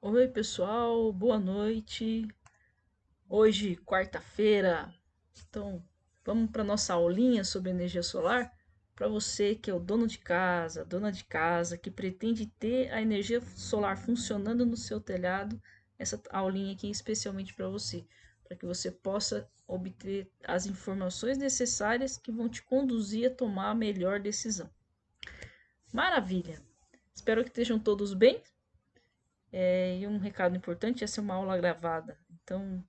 Oi, pessoal, boa noite. Hoje, quarta-feira, então vamos para nossa aulinha sobre energia solar. Para você que é o dono de casa, dona de casa, que pretende ter a energia solar funcionando no seu telhado, essa aulinha aqui é especialmente para você, para que você possa obter as informações necessárias que vão te conduzir a tomar a melhor decisão. Maravilha! Espero que estejam todos bem. E um recado importante, essa é uma aula gravada, então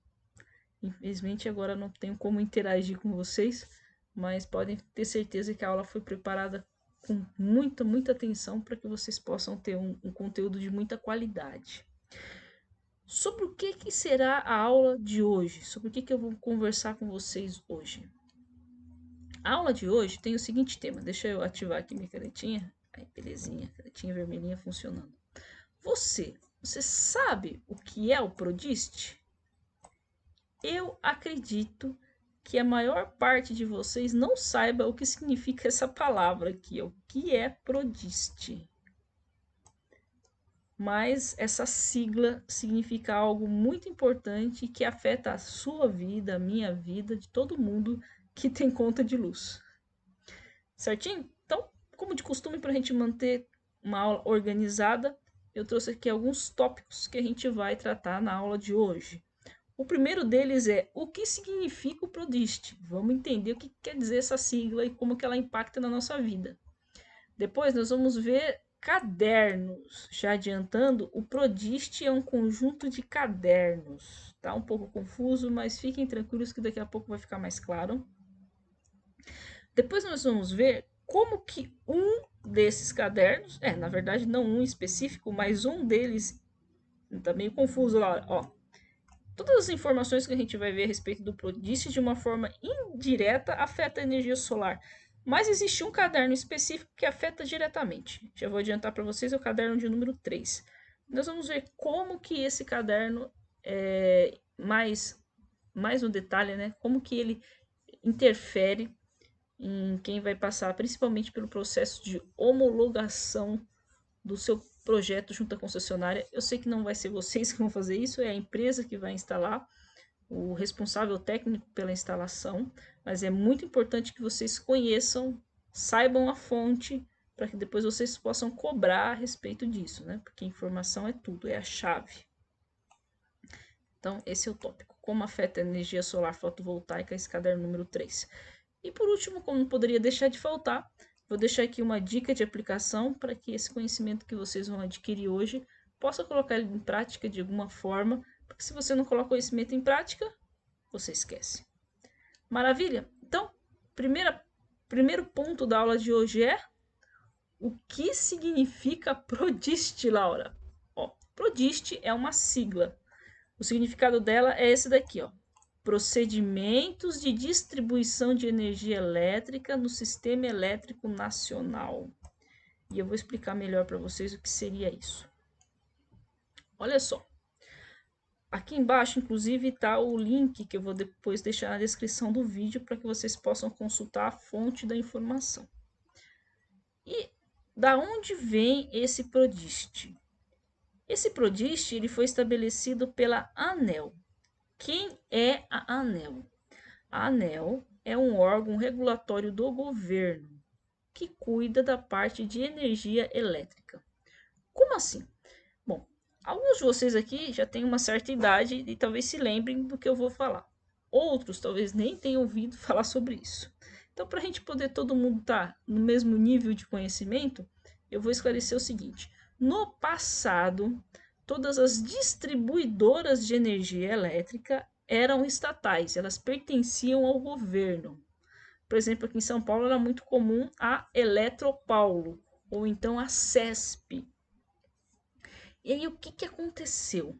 infelizmente agora não tenho como interagir com vocês, mas podem ter certeza que a aula foi preparada com muita atenção para que vocês possam ter um conteúdo de muita qualidade. Sobre o que será a aula de hoje? Sobre o que eu vou conversar com vocês hoje? A aula de hoje tem o seguinte tema. Deixa eu ativar aqui minha canetinha. Aí, belezinha, canetinha vermelhinha funcionando. Você sabe o que é o Prodist? Eu acredito que a maior parte de vocês não saiba o que significa essa palavra aqui, o que é Prodist. Mas essa sigla significa algo muito importante que afeta a sua vida, a minha vida, de todo mundo que tem conta de luz. Certinho? Então, como de costume, para a gente manter uma aula organizada, eu trouxe aqui alguns tópicos que a gente vai tratar na aula de hoje. O primeiro deles é o que significa o Prodist. Vamos entender o que quer dizer essa sigla e como que ela impacta na nossa vida. Depois nós vamos ver cadernos. Já adiantando, o Prodist é um conjunto de cadernos. Tá um pouco confuso, mas fiquem tranquilos que daqui a pouco vai ficar mais claro. Depois nós vamos ver como que um desses cadernos, na verdade não um específico, mas um deles, tá meio confuso lá, ó. Todas as informações que a gente vai ver a respeito do Prodist de uma forma indireta afeta a energia solar. Mas existe um caderno específico que afeta diretamente. Já vou adiantar para vocês, é o caderno de número 3. Nós vamos ver como que esse caderno, mais no detalhe, né? Como que ele interfere em quem vai passar principalmente pelo processo de homologação do seu projeto junto à concessionária. Eu sei que não vai ser vocês que vão fazer isso, é a empresa que vai instalar, o responsável técnico pela instalação, mas é muito importante que vocês conheçam, saibam a fonte, para que depois vocês possam cobrar a respeito disso, né? Porque informação é tudo, é a chave. Então, esse é o tópico. Como afeta a energia solar fotovoltaica, esse caderno número 3. E por último, como não poderia deixar de faltar, vou deixar aqui uma dica de aplicação para que esse conhecimento que vocês vão adquirir hoje possa colocar ele em prática de alguma forma, porque se você não coloca conhecimento em prática, você esquece. Maravilha? Então, primeiro ponto da aula de hoje é o que significa Prodist, Laura? Ó, Prodist é uma sigla. O significado dela é esse daqui, ó. Procedimentos de distribuição de energia elétrica no sistema elétrico nacional. E eu vou explicar melhor para vocês o que seria isso. Olha só. Aqui embaixo, inclusive, está o link que eu vou depois deixar na descrição do vídeo para que vocês possam consultar a fonte da informação. E da onde vem esse Prodist? Esse Prodist ele foi estabelecido pela ANEEL. Quem é a ANEEL? A ANEEL é um órgão regulatório do governo que cuida da parte de energia elétrica. Como assim? Bom, alguns de vocês aqui já têm uma certa idade e talvez se lembrem do que eu vou falar. Outros talvez nem tenham ouvido falar sobre isso. Então, para a gente poder todo mundo estar no mesmo nível de conhecimento, eu vou esclarecer o seguinte. No passado, todas as distribuidoras de energia elétrica eram estatais, elas pertenciam ao governo. Por exemplo, aqui em São Paulo era muito comum a Eletropaulo, ou então a CESP. E aí o que aconteceu?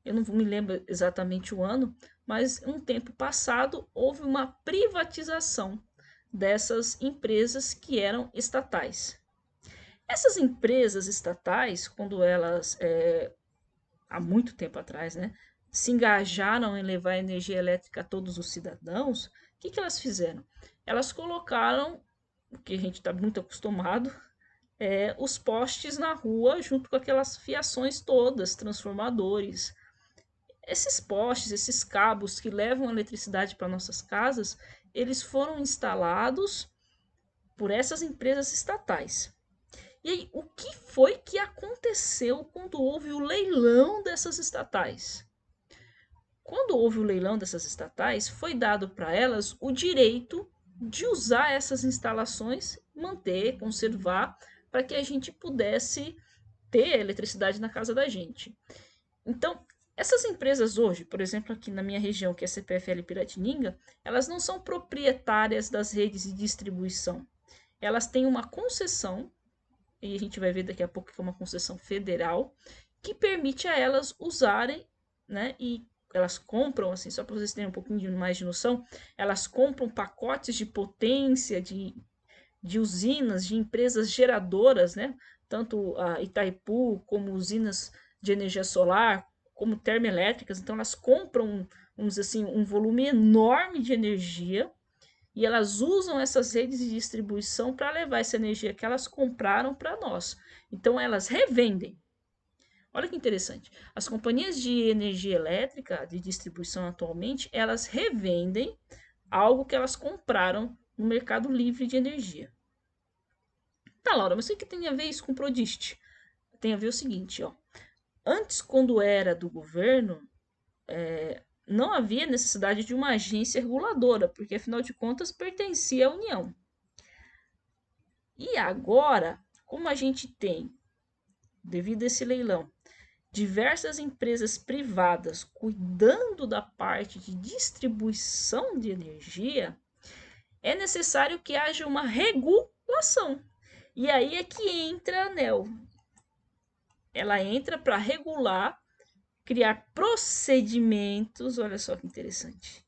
Eu não me lembro exatamente o ano, mas um tempo passado houve uma privatização dessas empresas que eram estatais. Essas empresas estatais, quando elas, há muito tempo atrás, né, se engajaram em levar energia elétrica a todos os cidadãos, o que elas fizeram? Elas colocaram, o que a gente está muito acostumado, os postes na rua junto com aquelas fiações todas, transformadores. Esses postes, esses cabos que levam a eletricidade para nossas casas, eles foram instalados por essas empresas estatais. E aí, o que foi que aconteceu quando houve o leilão dessas estatais? Quando houve o leilão dessas estatais, foi dado para elas o direito de usar essas instalações, manter, conservar, para que a gente pudesse ter eletricidade na casa da gente. Então, essas empresas hoje, por exemplo, aqui na minha região, que é a CPFL Piratininga, elas não são proprietárias das redes de distribuição. Elas têm uma concessão, e a gente vai ver daqui a pouco que é uma concessão federal, que permite a elas usarem, né, e elas compram, assim, só para vocês terem um pouquinho mais de noção, elas compram pacotes de potência de usinas, de empresas geradoras, né, tanto a Itaipu como usinas de energia solar, como termoelétricas, então elas compram, vamos dizer assim, um volume enorme de energia e elas usam essas redes de distribuição para levar essa energia que elas compraram para nós. Então elas revendem. Olha que interessante. As companhias de energia elétrica de distribuição atualmente, elas revendem algo que elas compraram no mercado livre de energia. Tá, Laura, mas o que tem a ver isso com o Prodiste? Tem a ver o seguinte, ó. Antes, quando era do governo, não havia necessidade de uma agência reguladora, porque afinal de contas pertencia à União. E agora, como a gente tem, devido a esse leilão, diversas empresas privadas cuidando da parte de distribuição de energia, é necessário que haja uma regulação. E aí é que entra a ANEEL. Ela entra para regular, criar procedimentos, olha só que interessante,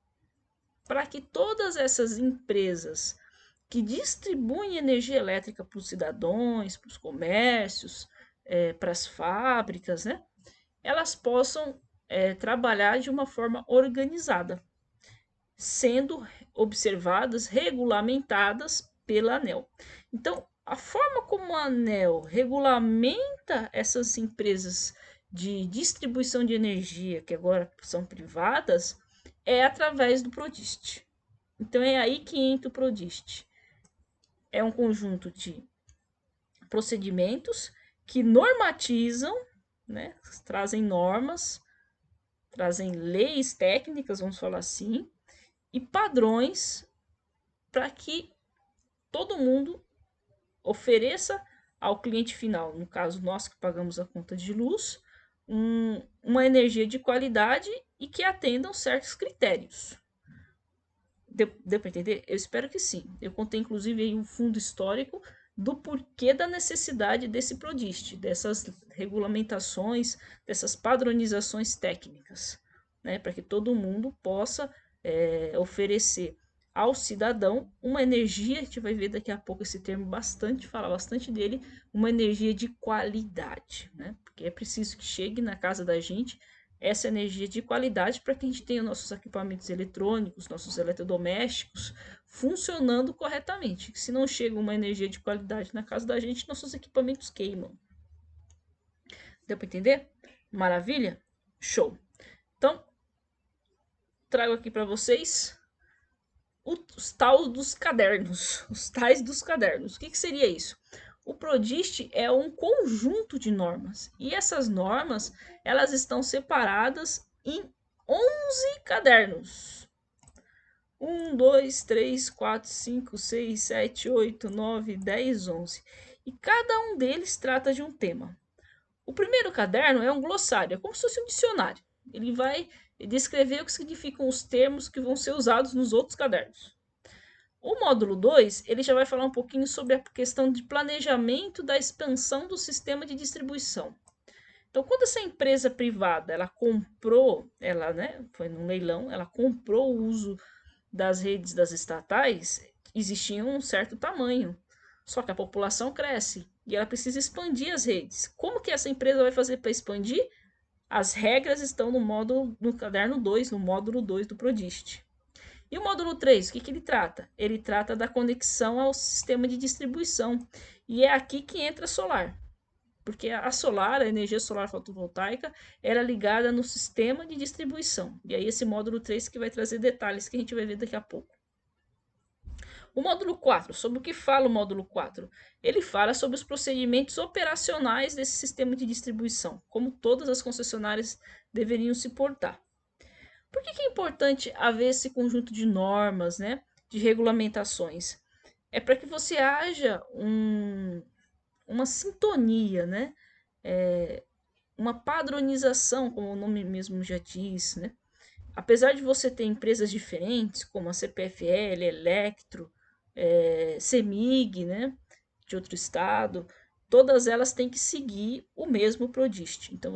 para que todas essas empresas que distribuem energia elétrica para os cidadãos, para os comércios, para as fábricas, né, elas possam trabalhar de uma forma organizada, sendo observadas, regulamentadas pela ANEEL. Então, a forma como a ANEEL regulamenta essas empresas de distribuição de energia, que agora são privadas, é através do Prodiste. Então, é aí que entra o Prodiste. É um conjunto de procedimentos que normatizam, né, trazem normas, trazem leis técnicas, vamos falar assim, e padrões para que todo mundo ofereça ao cliente final, no caso nós que pagamos a conta de luz, uma energia de qualidade e que atendam certos critérios. Deu para entender? Eu espero que sim. Eu contei inclusive aí um fundo histórico do porquê da necessidade desse Prodiste, dessas regulamentações, dessas padronizações técnicas, né, para que todo mundo possa oferecer ao cidadão uma energia, a gente vai ver daqui a pouco esse termo bastante, falar bastante dele, uma energia de qualidade, né? Porque é preciso que chegue na casa da gente essa energia de qualidade para que a gente tenha nossos equipamentos eletrônicos, nossos eletrodomésticos funcionando corretamente. Se não chega uma energia de qualidade na casa da gente, nossos equipamentos queimam. Deu para entender? Maravilha? Show! Então, trago aqui para vocês os tais dos cadernos. Os tais dos cadernos. O que seria isso? O Prodiste é um conjunto de normas. E essas normas, elas estão separadas em 11 cadernos. 1, 2, 3, 4, 5, 6, 7, 8, 9, 10, 11. E cada um deles trata de um tema. O primeiro caderno é um glossário, é como se fosse um dicionário. Ele vai descrever o que significam os termos que vão ser usados nos outros cadernos. O módulo 2, ele já vai falar um pouquinho sobre a questão de planejamento da expansão do sistema de distribuição. Então, quando essa empresa privada, ela comprou, ela, né, foi num leilão, ela comprou o uso das redes das estatais, existia um certo tamanho. Só que a população cresce e ela precisa expandir as redes. Como que essa empresa vai fazer para expandir? As regras estão no caderno 2, no módulo 2 do Prodiste. E o módulo 3, o que ele trata? Ele trata da conexão ao sistema de distribuição. E é aqui que entra a solar. Porque a solar, a energia solar fotovoltaica, era ligada no sistema de distribuição. E aí esse módulo 3 que vai trazer detalhes que a gente vai ver daqui a pouco. O módulo 4, sobre o que fala o módulo 4? Ele fala sobre os procedimentos operacionais desse sistema de distribuição, como todas as concessionárias deveriam se portar. Por que é importante haver esse conjunto de normas, né, de regulamentações? É para que você haja uma sintonia, né, uma padronização, como o nome mesmo já diz, né? Apesar de você ter empresas diferentes, como a CPFL, Electro, CEMIG, né, de outro estado, todas elas têm que seguir o mesmo PRODIST. Então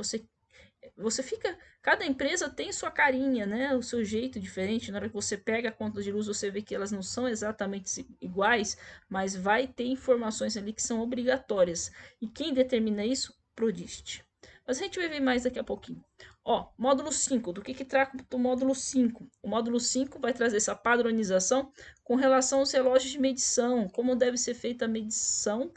você fica, cada empresa tem sua carinha, né, o seu jeito diferente. Na hora que você pega a conta de luz, você vê que elas não são exatamente iguais, mas vai ter informações ali que são obrigatórias. E quem determina isso? PRODIST. Mas a gente vai ver mais daqui a pouquinho. Ó, módulo 5, do que trata o módulo 5? O módulo 5 vai trazer essa padronização com relação aos relógios de medição, como deve ser feita a medição,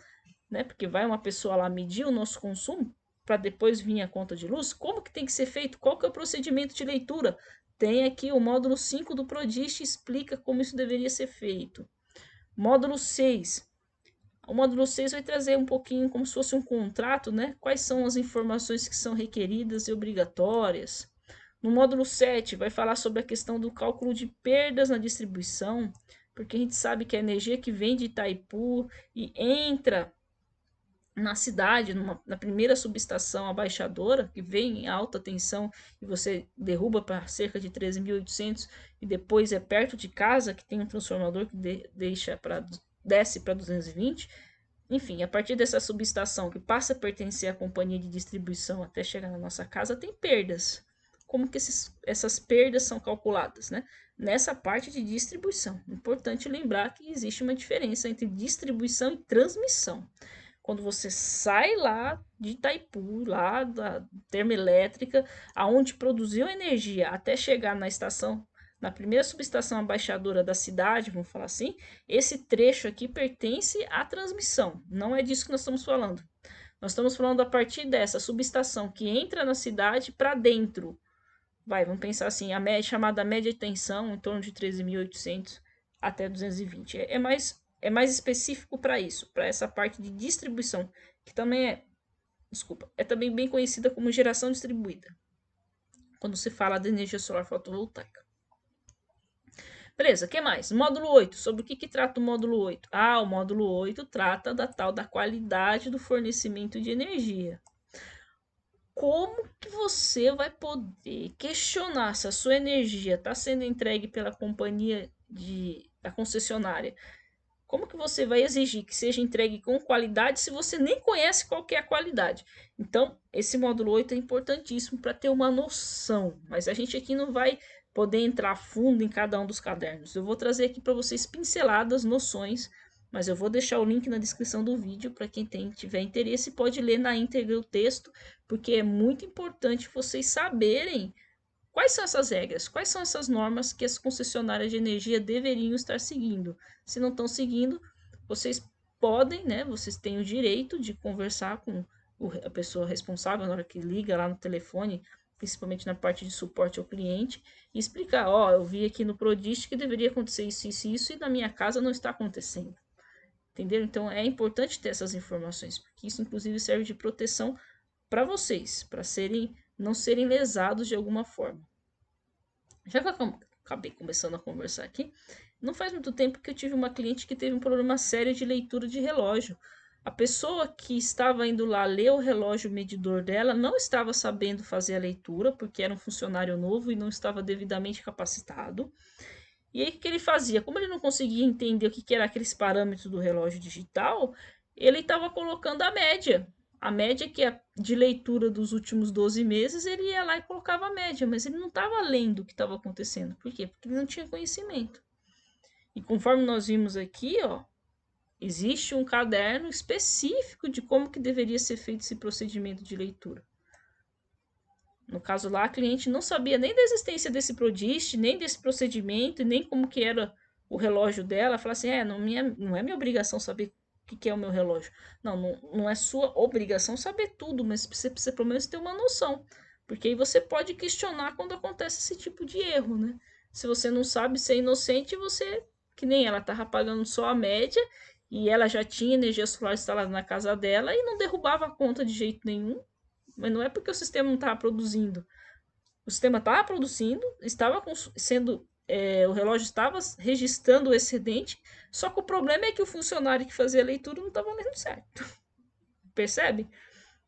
né? Porque vai uma pessoa lá medir o nosso consumo para depois vir a conta de luz. Como que tem que ser feito? Qual que é o procedimento de leitura? Tem aqui o módulo 5 do PRODIST, explica como isso deveria ser feito. Módulo 6. O módulo 6 vai trazer um pouquinho como se fosse um contrato, né? Quais são as informações que são requeridas e obrigatórias. No módulo 7 vai falar sobre a questão do cálculo de perdas na distribuição, porque a gente sabe que a energia que vem de Itaipu e entra na cidade, na primeira subestação abaixadora, que vem em alta tensão e você derruba para cerca de 13.800 e depois é perto de casa que tem um transformador que desce para 220. Enfim, a partir dessa subestação que passa a pertencer à companhia de distribuição até chegar na nossa casa, tem perdas. Como que essas perdas são calculadas, né? Nessa parte de distribuição. Importante lembrar que existe uma diferença entre distribuição e transmissão. Quando você sai lá de Itaipu, lá da termoelétrica, aonde produziu energia, até chegar na estação, na primeira subestação abaixadora da cidade, vamos falar assim, esse trecho aqui pertence à transmissão. Não é disso que nós estamos falando. Nós estamos falando a partir dessa subestação que entra na cidade para dentro. Vamos pensar assim, a média, chamada média tensão, em torno de 13.800 até 220. É mais específico para isso, para essa parte de distribuição, que também é também bem conhecida como geração distribuída, quando se fala de energia solar fotovoltaica. Beleza, o que mais? Módulo 8. Sobre o que trata o módulo 8? Ah, o módulo 8 trata da tal da qualidade do fornecimento de energia. Como que você vai poder questionar se a sua energia está sendo entregue pela companhia da concessionária? Como que você vai exigir que seja entregue com qualidade se você nem conhece qual que é a qualidade? Então, esse módulo 8 é importantíssimo para ter uma noção, mas a gente aqui não vai poder entrar a fundo em cada um dos cadernos. Eu vou trazer aqui para vocês pinceladas, noções, mas eu vou deixar o link na descrição do vídeo para quem tiver interesse pode ler na íntegra o texto, porque é muito importante vocês saberem quais são essas regras, quais são essas normas que as concessionárias de energia deveriam estar seguindo. Se não estão seguindo, vocês podem, né? Vocês têm o direito de conversar com a pessoa responsável na hora que liga lá no telefone, principalmente na parte de suporte ao cliente, e explicar, ó, eu vi aqui no PRODIST que deveria acontecer isso, e na minha casa não está acontecendo. Entendeu? Então é importante ter essas informações, porque isso inclusive serve de proteção para vocês, para não serem lesados de alguma forma. Já que eu acabei começando a conversar aqui, não faz muito tempo que eu tive uma cliente que teve um problema sério de leitura de relógio. A pessoa que estava indo lá ler o relógio medidor dela não estava sabendo fazer a leitura, porque era um funcionário novo e não estava devidamente capacitado. E aí o que ele fazia? Como ele não conseguia entender o que era aqueles parâmetros do relógio digital, ele estava colocando a média. A média que é de leitura dos últimos 12 meses, ele ia lá e colocava a média, mas ele não estava lendo o que estava acontecendo. Por quê? Porque ele não tinha conhecimento. E conforme nós vimos aqui, ó, existe um caderno específico de como que deveria ser feito esse procedimento de leitura. No caso lá, a cliente não sabia nem da existência desse Prodist, nem desse procedimento, nem como que era o relógio dela. Fala assim, não é minha obrigação saber o que é o meu relógio. Não é sua obrigação saber tudo, mas você precisa pelo menos ter uma noção. Porque aí você pode questionar quando acontece esse tipo de erro, né? Se você não sabe ser inocente, você, que nem ela, estava pagando só a média e ela já tinha energia solar instalada na casa dela e não derrubava a conta de jeito nenhum. Mas não é porque o sistema não estava produzindo. O sistema estava produzindo, estava sendo. O relógio estava registrando o excedente, só que o problema é que o funcionário que fazia a leitura não estava lendo certo. Percebe?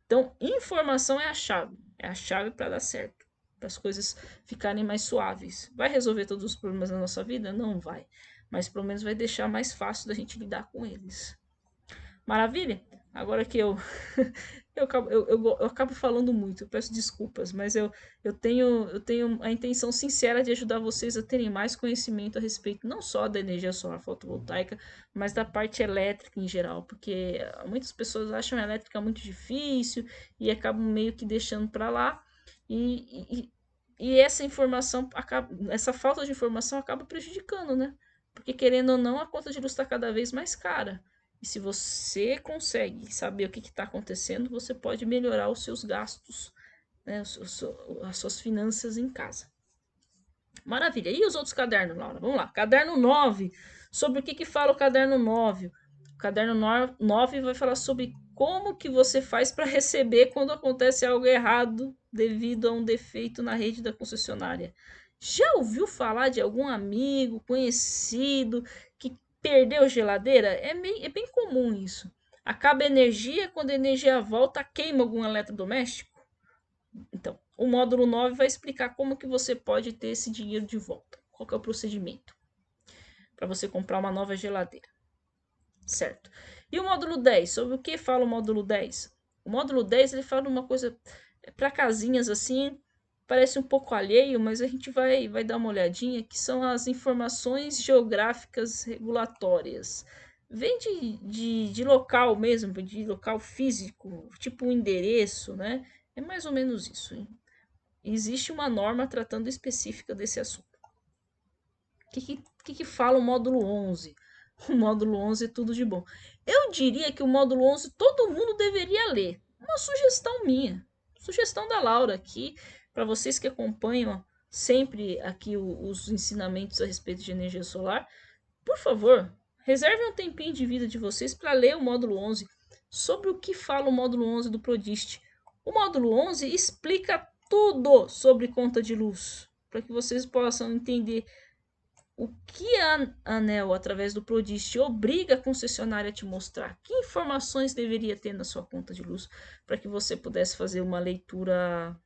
Então, informação é a chave. É a chave para dar certo. Para as coisas ficarem mais suaves. Vai resolver todos os problemas da nossa vida? Não vai. Mas pelo menos vai deixar mais fácil da gente lidar com eles. Maravilha? Agora que eu eu acabo falando muito, eu peço desculpas, mas eu tenho a intenção sincera de ajudar vocês a terem mais conhecimento a respeito não só da energia solar fotovoltaica, mas da parte elétrica em geral, porque muitas pessoas acham a elétrica muito difícil e acabam meio que deixando para lá e essa informação essa falta de informação acaba prejudicando, né? Porque querendo ou não, a conta de luz está cada vez mais cara. E se você consegue saber o que está acontecendo, você pode melhorar os seus gastos, né, as suas finanças em casa. Maravilha. E os outros cadernos, Laura? Vamos lá. Caderno 9. Sobre o que fala o caderno 9? O caderno 9 vai falar sobre como que você faz para receber quando acontece algo errado devido a um defeito na rede da concessionária. Já ouviu falar de algum amigo, conhecido, que perdeu geladeira? É bem comum isso. Acaba a energia, quando a energia volta, queima algum eletrodoméstico? Então, o módulo 9 vai explicar como que você pode ter esse dinheiro de volta. Qual que é o procedimento para você comprar uma nova geladeira, certo? E o módulo 10, sobre o que fala o módulo 10? O módulo 10 ele fala uma coisa para casinhas assim, parece um pouco alheio, mas a gente vai dar uma olhadinha, que são as informações geográficas regulatórias. Vem de local mesmo, de local físico, tipo um endereço, né? É mais ou menos isso, hein? Existe uma norma tratando específica desse assunto. O que fala o módulo 11? O módulo 11 é tudo de bom. Eu diria que o módulo 11 todo mundo deveria ler. Uma sugestão minha, sugestão da Laura aqui, para vocês que acompanham sempre aqui os ensinamentos a respeito de energia solar. Por favor, reserve um tempinho de vida de vocês para ler o módulo 11. Sobre o que fala o módulo 11 do Prodist. O módulo 11 explica tudo sobre conta de luz, para que vocês possam entender o que a ANEEL, através do Prodist, obriga a concessionária a te mostrar, que informações deveria ter na sua conta de luz, para que você pudesse fazer uma leitura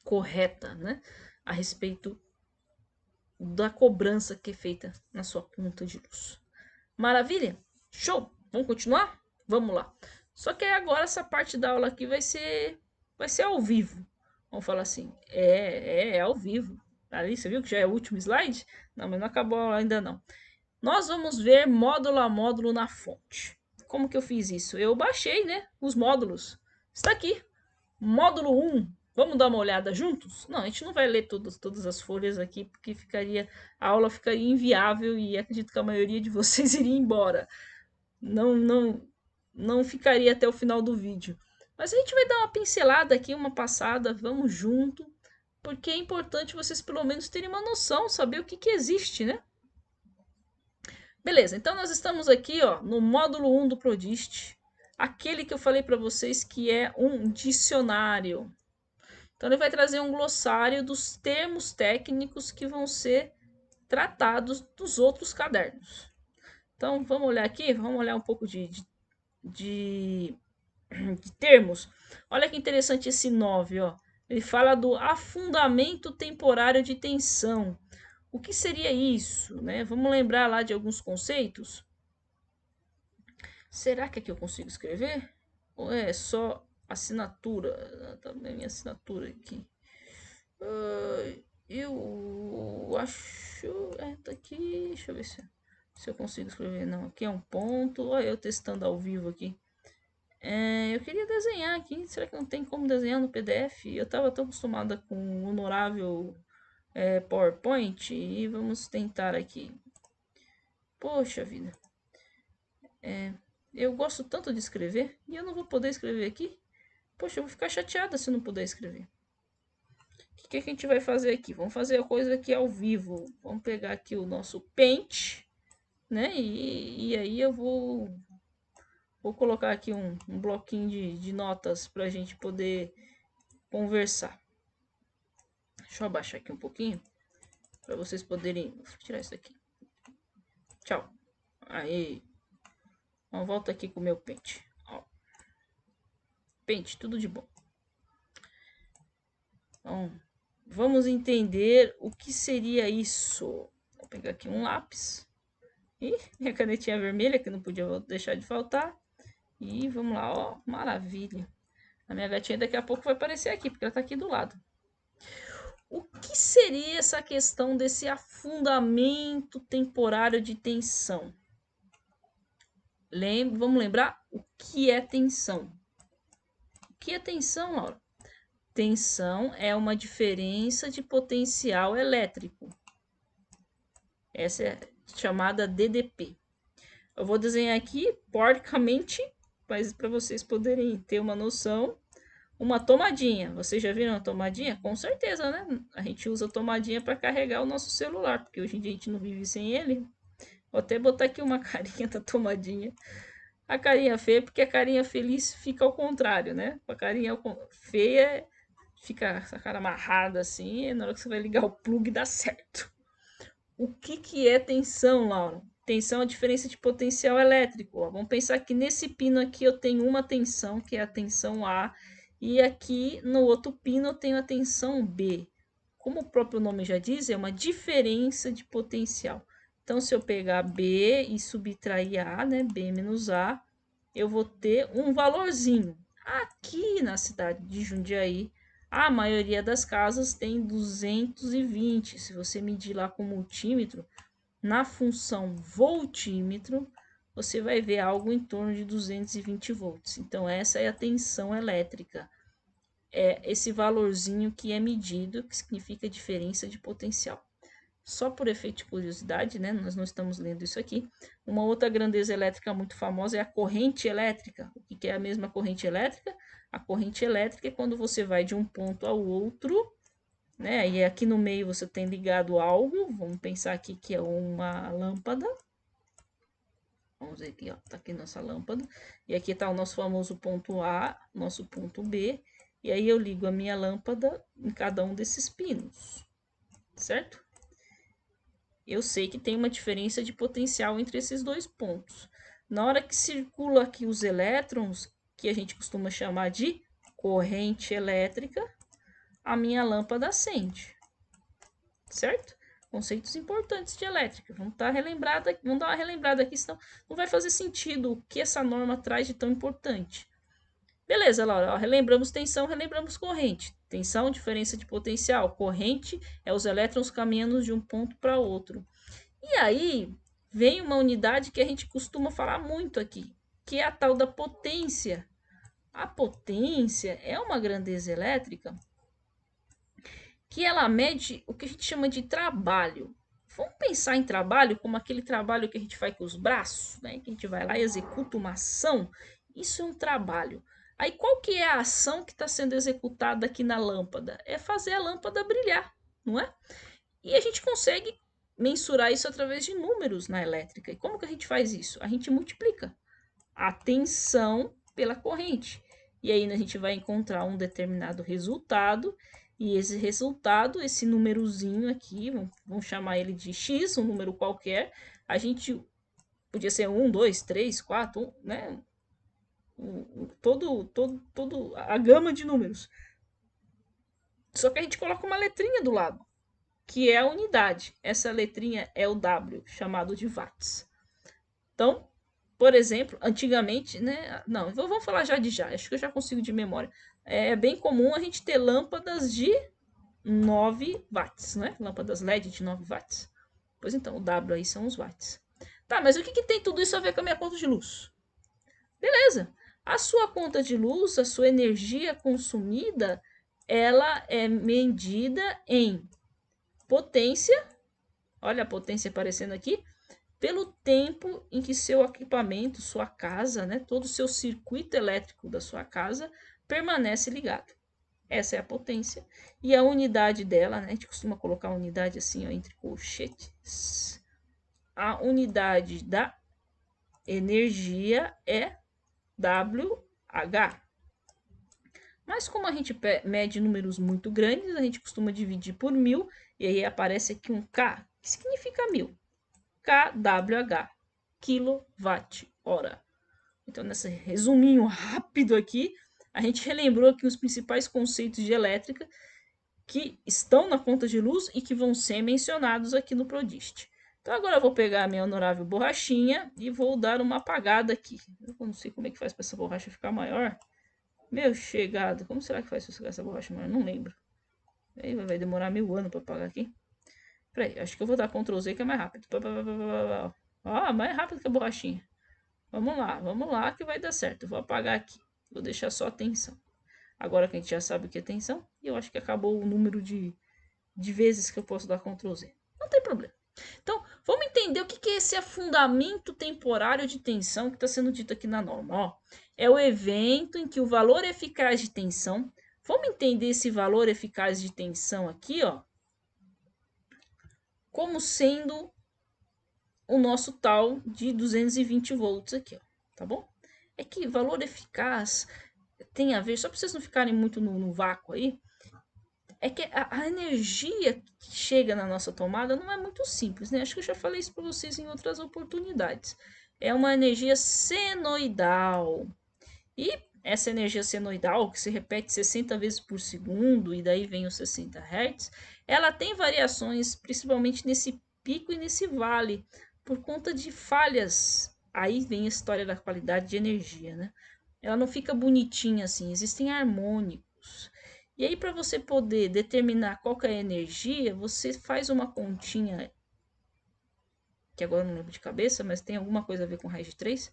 correta, né, a respeito da cobrança que é feita na sua conta de luz. Maravilha? Show! Vamos continuar? Vamos lá. Só que agora essa parte da aula aqui vai ser ao vivo. Vamos falar assim. É ao vivo. Ali, você viu que já é o último slide? Não, mas não acabou ainda não. Nós vamos ver módulo a módulo na fonte. Como que eu fiz isso? Eu baixei, né, os módulos. Está aqui. Módulo 1. Vamos dar uma olhada juntos? Não, a gente não vai ler todas as folhas aqui, porque a aula ficaria inviável e acredito que a maioria de vocês iria embora. Não ficaria até o final do vídeo. Mas a gente vai dar uma pincelada aqui, uma passada, vamos junto, porque é importante vocês pelo menos terem uma noção, saber o que existe, né? Beleza, então nós estamos aqui ó, no módulo 1 do Prodist, aquele que eu falei para vocês que é um dicionário. Então ele vai trazer um glossário dos termos técnicos que vão ser tratados dos outros cadernos. Então vamos olhar aqui, vamos olhar um pouco de termos. Olha que interessante esse 9, ó. Ele fala do afundamento temporário de tensão. O que seria isso, né? Vamos lembrar lá de alguns conceitos? Será que aqui eu consigo escrever? Ou é só assinatura? Tá minha assinatura aqui. Eu acho. Tá aqui. Deixa eu ver se eu consigo escrever. Não, aqui é um ponto. Olha eu testando ao vivo aqui. Eu queria desenhar aqui. Será que não tem como desenhar no PDF? Eu estava tão acostumada com o honorável PowerPoint. E vamos tentar aqui. Poxa vida. Eu gosto tanto de escrever e eu não vou poder escrever aqui. Poxa, eu vou ficar chateada se eu não puder escrever. O que a gente vai fazer aqui? Vamos fazer a coisa aqui ao vivo. Vamos pegar aqui o nosso Paint, né? E aí eu vou colocar aqui um bloquinho de notas para a gente poder conversar. Deixa eu abaixar aqui um pouquinho para vocês poderem. Vou tirar isso aqui. Tchau. Aí. Então, volta aqui com o meu Paint. Ó. Paint, tudo de bom. Então, vamos entender o que seria isso. Vou pegar aqui um lápis. E minha canetinha vermelha, que não podia deixar de faltar. E vamos lá, ó. Maravilha. A minha gatinha daqui a pouco vai aparecer aqui, porque ela tá aqui do lado. O que seria essa questão desse afundamento temporário de tensão? Vamos lembrar o que é tensão. O que é tensão, Laura? Tensão é uma diferença de potencial elétrico. Essa é chamada DDP. Eu vou desenhar aqui porcamente, mas para vocês poderem ter uma noção, uma tomadinha. Vocês já viram a tomadinha? Com certeza, né? A gente usa a tomadinha para carregar o nosso celular, porque hoje em dia a gente não vive sem ele. Vou até botar aqui uma carinha da tomadinha. A carinha feia, porque a carinha feliz fica ao contrário, né? A carinha feia fica a cara amarrada assim, e na hora que você vai ligar o plug dá certo. O que é tensão, Laura? Tensão é a diferença de potencial elétrico. Ó. Vamos pensar que nesse pino aqui eu tenho uma tensão, que é a tensão A, e aqui no outro pino eu tenho a tensão B. Como o próprio nome já diz, é uma diferença de potencial. Então, se eu pegar B e subtrair A, né, B menos A, eu vou ter um valorzinho. Aqui na cidade de Jundiaí, a maioria das casas tem 220. Se você medir lá com multímetro, na função voltímetro, você vai ver algo em torno de 220 volts. Então, essa é a tensão elétrica. É esse valorzinho que é medido, que significa diferença de potencial. Só por efeito de curiosidade, né? Nós não estamos lendo isso aqui. Uma outra grandeza elétrica muito famosa é a corrente elétrica. O que é a mesma corrente elétrica? A corrente elétrica é quando você vai de um ponto ao outro, né? E aqui no meio você tem ligado algo. Vamos pensar aqui que é uma lâmpada. Vamos ver aqui, ó. Tá aqui nossa lâmpada. E aqui está o nosso famoso ponto A, nosso ponto B. E aí eu ligo a minha lâmpada em cada um desses pinos, certo? Eu sei que tem uma diferença de potencial entre esses dois pontos. Na hora que circula aqui os elétrons, que a gente costuma chamar de corrente elétrica, a minha lâmpada acende, certo? Conceitos importantes de elétrica. Vamos dar uma relembrada aqui, senão não vai fazer sentido o que essa norma traz de tão importante. Beleza, Laura, ó, relembramos tensão, relembramos corrente. Tensão, diferença de potencial. Corrente é os elétrons caminhando de um ponto para outro. E aí vem uma unidade que a gente costuma falar muito aqui, que é a tal da potência. A potência é uma grandeza elétrica que ela mede o que a gente chama de trabalho. Vamos pensar em trabalho como aquele trabalho que a gente faz com os braços, né? Que a gente vai lá e executa uma ação. Isso é um trabalho. Aí qual que é a ação que está sendo executada aqui na lâmpada? É fazer a lâmpada brilhar, não é? E a gente consegue mensurar isso através de números na elétrica. E como que a gente faz isso? A gente multiplica a tensão pela corrente. E aí a gente vai encontrar um determinado resultado. E esse resultado, esse númerozinho aqui, vamos chamar ele de X, um número qualquer, a gente podia ser 1, 2, 3, 4, né? Todo a gama de números. Só que a gente coloca uma letrinha do lado, que é a unidade. Essa letrinha é o W, chamado de watts. Então, por exemplo, antigamente, né? Não, vamos falar já de já. Acho que eu já consigo de memória. É bem comum a gente ter lâmpadas de 9 watts, né? Lâmpadas LED de 9 watts. Pois então, o W aí são os watts. Tá, mas o que tem tudo isso a ver com a minha conta de luz? Beleza. A sua conta de luz, a sua energia consumida, ela é medida em potência, olha a potência aparecendo aqui, pelo tempo em que seu equipamento, sua casa, né, todo o seu circuito elétrico da sua casa permanece ligado. Essa é a potência. E a unidade dela, né, a gente costuma colocar a unidade assim, ó, entre colchetes. A unidade da energia é WH. Mas como a gente mede números muito grandes, a gente costuma dividir por 1000, e aí aparece aqui um K, que significa 1000. kWh, quilowatt-hora. Então, nesse resuminho rápido aqui, a gente relembrou aqui os principais conceitos de elétrica que estão na conta de luz e que vão ser mencionados aqui no Prodist. Então, agora eu vou pegar a minha honorável borrachinha e vou dar uma apagada aqui. Eu não sei como é que faz para essa borracha ficar maior. Meu chegado, como será que faz para ficar essa borracha maior? Não lembro. Aí vai demorar 1000 anos para apagar aqui. Peraí, acho que eu vou dar Ctrl Z que é mais rápido. Ó, mais rápido que a borrachinha. Vamos lá que vai dar certo. Eu vou apagar aqui. Vou deixar só a tensão. Agora que a gente já sabe o que é tensão, e eu acho que acabou o número de vezes que eu posso dar Ctrl Z. Não tem problema. Então, vamos entender o que é esse afundamento temporário de tensão que está sendo dito aqui na norma. Ó, é o evento em que o valor eficaz de tensão. Vamos entender esse valor eficaz de tensão aqui, ó, como sendo o nosso tal de 220 volts aqui, ó, tá bom? É que valor eficaz tem a ver, só para vocês não ficarem muito no vácuo aí, é que a energia que chega na nossa tomada não é muito simples, né? Acho que eu já falei isso para vocês em outras oportunidades. É uma energia senoidal. E essa energia senoidal, que se repete 60 vezes por segundo, e daí vem os 60 Hz, ela tem variações, principalmente nesse pico e nesse vale, por conta de falhas. Aí vem a história da qualidade de energia, né? Ela não fica bonitinha assim, existem harmônicos. E aí, para você poder determinar qual que é a energia, você faz uma continha, que agora eu não lembro de cabeça, mas tem alguma coisa a ver com raiz de 3.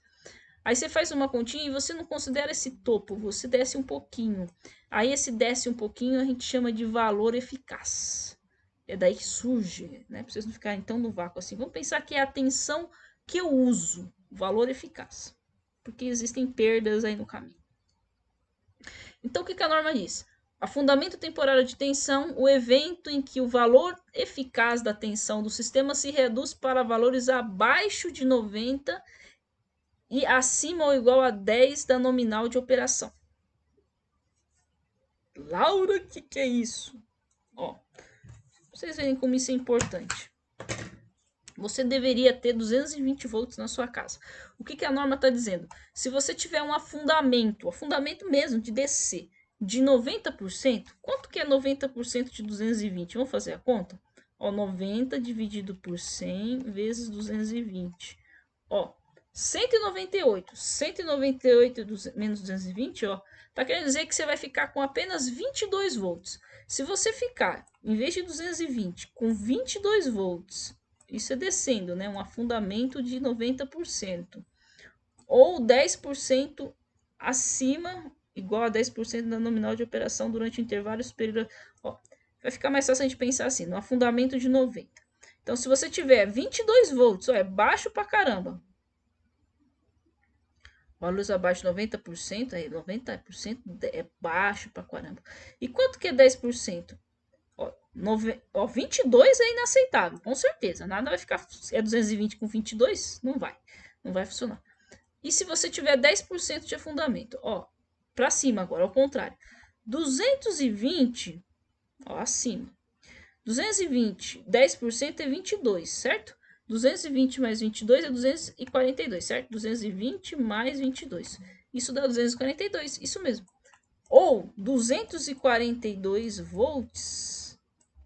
Aí você faz uma continha e você não considera esse topo, você desce um pouquinho. Aí esse desce um pouquinho a gente chama de valor eficaz. É daí que surge, né? Para vocês não ficarem tão no vácuo assim. Vamos pensar que é a tensão que eu uso, valor eficaz. Porque existem perdas aí no caminho. Então o que a norma diz? Afundamento temporário de tensão, o evento em que o valor eficaz da tensão do sistema se reduz para valores abaixo de 90 e acima ou igual a 10 da nominal de operação. Laura, o que é isso? Ó, vocês verem como isso é importante. Você deveria ter 220 volts na sua casa. O que a norma está dizendo? Se você tiver um afundamento mesmo de DC, de 90%, quanto que é 90% de 220? Vamos fazer a conta? Ó, 90 dividido por 100 vezes 220. Ó, 198. 198 menos 220, ó, tá querendo dizer que você vai ficar com apenas 22 volts. Se você ficar, em vez de 220, com 22 volts, isso é descendo, né? Um afundamento de 90%. Ou 10% acima, igual a 10% da nominal de operação durante o intervalo superior. Ó, vai ficar mais fácil a gente pensar assim, no afundamento de 90. Então, se você tiver 22 volts, ó, é baixo pra caramba. Valores abaixo de 90%, aí 90% é baixo pra caramba. E quanto que é 10%? Ó, 22 é inaceitável, com certeza. Nada vai ficar. É 220 com 22? Não vai. Não vai funcionar. E se você tiver 10% de afundamento? Ó, para cima agora, ao contrário. 220, ó, acima. 220, 10% é 22, certo? 220 mais 22 é 242, certo? 220 mais 22. Isso dá 242, isso mesmo. Ou 242 volts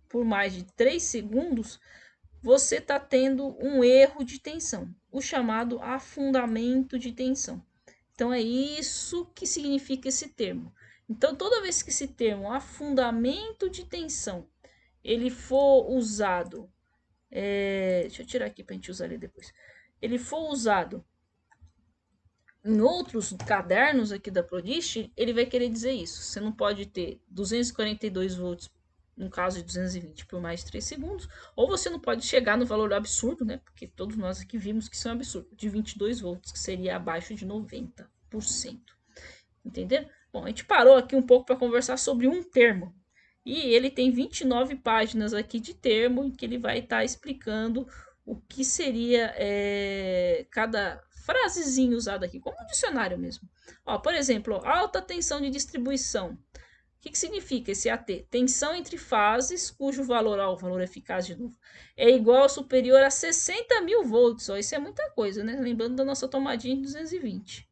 por mais de 3 segundos, você está tendo um erro de tensão, o chamado afundamento de tensão. Então, é isso que significa esse termo. Então, toda vez que esse termo, afundamento de tensão, ele for usado, deixa eu tirar aqui para a gente usar ele depois. Ele for usado Em outros cadernos aqui da Prodist, ele vai querer dizer isso. Você não pode ter 242 volts no caso de 220 por mais de 3 segundos, ou você não pode chegar no valor absurdo, né? Porque todos nós aqui vimos que isso é um absurdo, de 22 volts, que seria abaixo de 90%. Entenderam? Bom, a gente parou aqui um pouco para conversar sobre um termo. E ele tem 29 páginas aqui de termo, em que ele vai estar explicando o que seria cada frasezinha usada aqui, como um dicionário mesmo. Ó, por exemplo, alta tensão de distribuição. O que significa esse AT? Tensão entre fases, cujo valor, ó, o valor eficaz de novo, é igual ou superior a 60 mil volts. Ó, isso é muita coisa, né? Lembrando da nossa tomadinha de 220.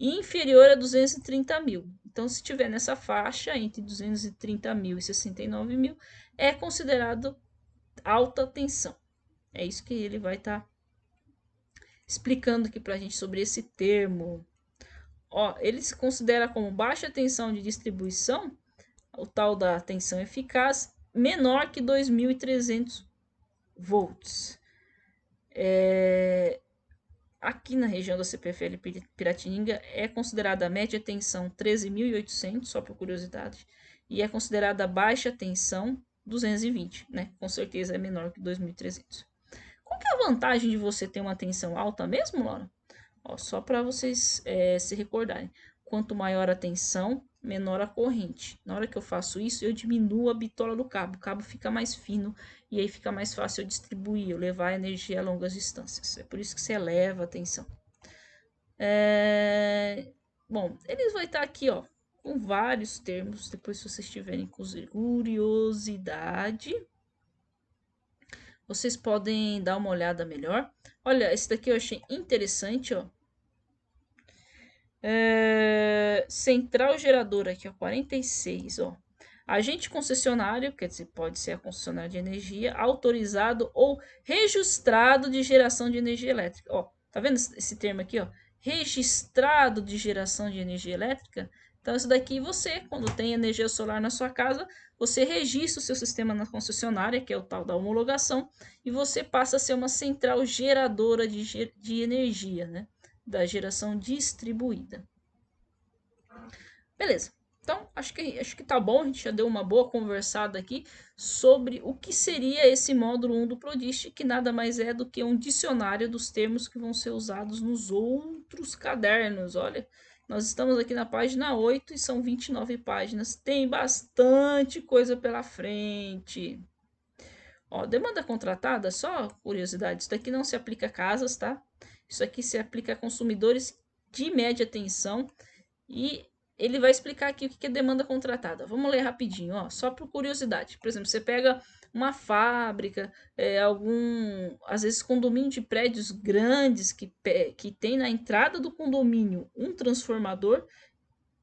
E inferior a 230 mil. Então, se estiver nessa faixa, entre 230 mil e 69 mil, é considerado alta tensão. É isso que ele vai estar explicando aqui para a gente sobre esse termo. Ó, ele se considera como baixa tensão de distribuição, o tal da tensão eficaz, menor que 2.300 volts. Aqui na região da CPFL Piratininga é considerada a média tensão 13.800, só por curiosidade, e é considerada baixa tensão 220, né? Com certeza é menor que 2.300. Qual que é a vantagem de você ter uma tensão alta mesmo, Laura? Ó, só para vocês se recordarem. Quanto maior a tensão, menor a corrente. Na hora que eu faço isso, eu diminuo a bitola do cabo. O cabo fica mais fino e aí fica mais fácil eu distribuir, eu levar a energia a longas distâncias. É por isso que você eleva a tensão. Bom, eles vão estar aqui, ó, com vários termos. Depois, se vocês tiverem curiosidade, vocês podem dar uma olhada melhor. Olha, esse daqui eu achei interessante, ó. Central geradora aqui, ó, 46, ó. Agente concessionário, quer dizer, pode ser a concessionária de energia, autorizado ou registrado de geração de energia elétrica. Ó, tá vendo esse termo aqui, ó? Registrado de geração de energia elétrica. Então, isso daqui você, quando tem energia solar na sua casa, você registra o seu sistema na concessionária, que é o tal da homologação, e você passa a ser uma central geradora de energia, né? Da geração distribuída. Beleza. Então, acho que tá bom, a gente já deu uma boa conversada aqui sobre o que seria esse módulo 1 do Prodist, que nada mais é do que um dicionário dos termos que vão ser usados nos outros cadernos. Olha, nós estamos aqui na página 8 e são 29 páginas, tem bastante coisa pela frente. Ó, demanda contratada, só curiosidade, isso daqui não se aplica a casas, tá? Isso aqui se aplica a consumidores de média tensão e ele vai explicar aqui o que é demanda contratada. Vamos ler rapidinho, ó, só por curiosidade. Por exemplo, você pega uma fábrica, às vezes condomínio de prédios grandes que tem na entrada do condomínio um transformador.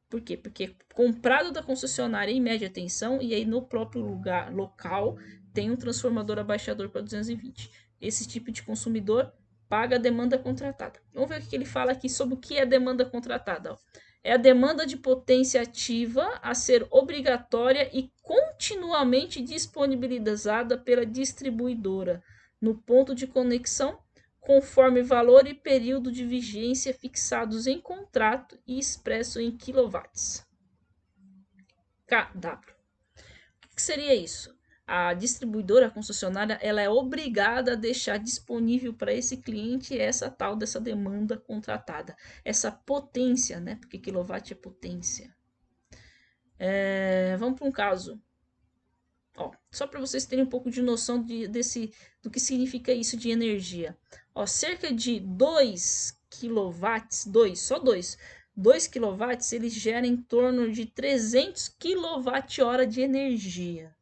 Por quê? Porque é comprado da concessionária em média tensão e aí no próprio local tem um transformador abaixador para 220. Esse tipo de consumidor paga a demanda contratada. Vamos ver o que ele fala aqui sobre o que é demanda contratada. Ó. É a demanda de potência ativa a ser obrigatória e continuamente disponibilizada pela distribuidora no ponto de conexão, conforme valor e período de vigência fixados em contrato e expresso em quilowatts. KW. O que seria isso? A distribuidora, a concessionária, ela é obrigada a deixar disponível para esse cliente essa tal dessa demanda contratada, essa potência, né? Porque quilowatt é potência. Vamos para um caso. Ó, só para vocês terem um pouco de noção do que significa isso de energia. Ó, cerca de 2 kW, só 2 kW, eles geram em torno de 300 kWh de energia.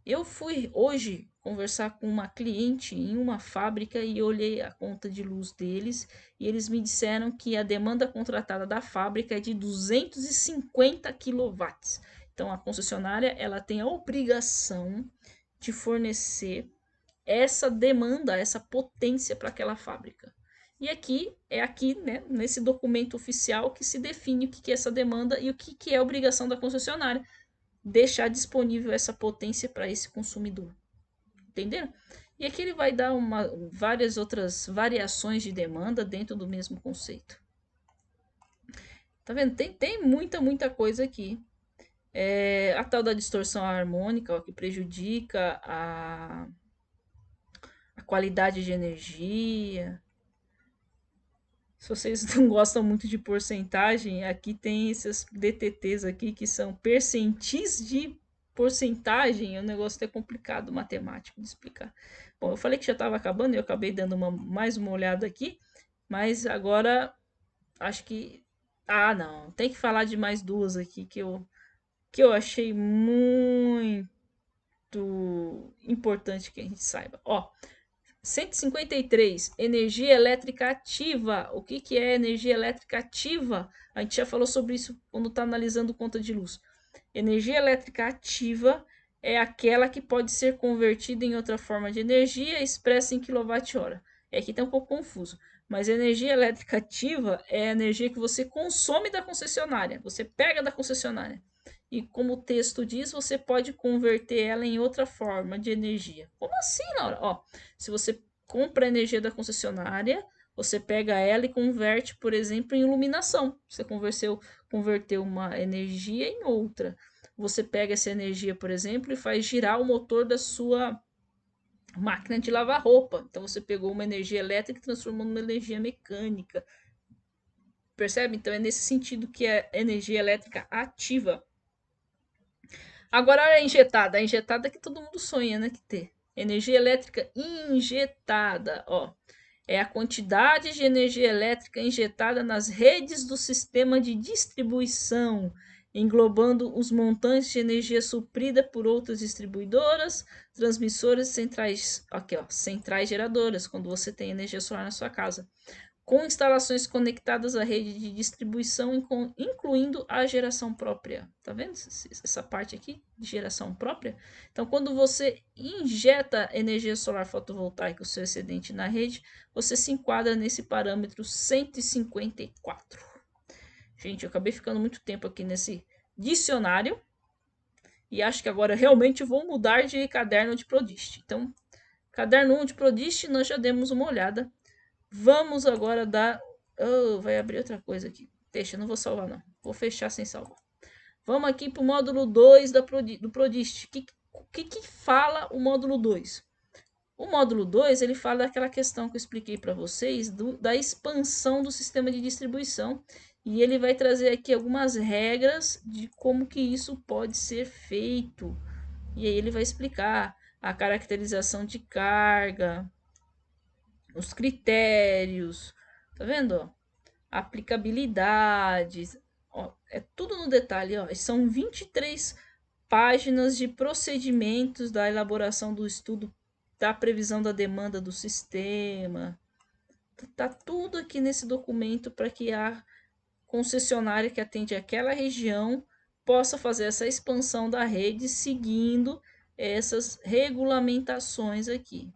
Eu fui hoje conversar com uma cliente em uma fábrica e olhei a conta de luz deles e eles me disseram que a demanda contratada da fábrica é de 250 kW. Então a concessionária ela tem a obrigação de fornecer essa demanda, essa potência para aquela fábrica. E aqui, né, nesse documento oficial que se define o que é essa demanda e o que é a obrigação da concessionária deixar disponível essa potência para esse consumidor. Entenderam? E aqui ele vai dar várias outras variações de demanda dentro do mesmo conceito. Tá vendo? Tem muita coisa aqui. A tal da distorção harmônica, ó, que prejudica a qualidade de energia. Se vocês não gostam muito de porcentagem, aqui tem esses DTTs aqui que são percentis de porcentagem. É um negócio até complicado, matemático de explicar. Bom, eu falei que já estava acabando, eu acabei dando mais uma olhada aqui, mas agora acho que... Ah, não, tem que falar de mais duas aqui que eu achei muito importante que a gente saiba. Ó, 153, energia elétrica ativa. O que é energia elétrica ativa? A gente já falou sobre isso quando está analisando conta de luz. Energia elétrica ativa é aquela que pode ser convertida em outra forma de energia expressa em kWh. Aqui está um pouco confuso. Mas energia elétrica ativa é a energia que você consome da concessionária. Você pega da concessionária. E como o texto diz, você pode converter ela em outra forma de energia. Como assim, Laura? Ó, se você compra a energia da concessionária, você pega ela e converte, por exemplo, em iluminação. Você converteu uma energia em outra. Você pega essa energia, por exemplo, e faz girar o motor da sua máquina de lavar roupa. Então você pegou uma energia elétrica e transformou numa energia mecânica. Percebe? Então é nesse sentido que é energia elétrica ativa. Agora a injetada. A injetada que todo mundo sonha, né? Que ter. Energia elétrica injetada, ó. É a quantidade de energia elétrica injetada nas redes do sistema de distribuição, englobando os montantes de energia suprida por outras distribuidoras, transmissoras, centrais, aqui, ó, centrais geradoras, quando você tem energia solar na sua casa, com instalações conectadas à rede de distribuição, incluindo a geração própria. Tá vendo essa parte aqui de geração própria? Então, quando você injeta energia solar fotovoltaica, o seu excedente na rede, você se enquadra nesse parâmetro 154. Gente, eu acabei ficando muito tempo aqui nesse dicionário e acho que agora realmente vou mudar de caderno de Prodist. Então, caderno 1 de Prodist, nós já demos uma olhada. Vamos agora dar... Oh, vai abrir outra coisa aqui. Deixa, não vou salvar não. Vou fechar sem salvar. Vamos aqui para o módulo 2 do Prodist. O que fala o módulo 2? O módulo 2 ele fala daquela questão que eu expliquei para vocês, da expansão do sistema de distribuição. E ele vai trazer aqui algumas regras de como que isso pode ser feito. E aí ele vai explicar a caracterização de carga, os critérios, tá vendo? Ó? Aplicabilidade, ó, é tudo no detalhe. Ó. São 23 páginas de procedimentos da elaboração do estudo da previsão da demanda do sistema. Tá tudo aqui nesse documento para que a concessionária que atende aquela região possa fazer essa expansão da rede seguindo essas regulamentações aqui.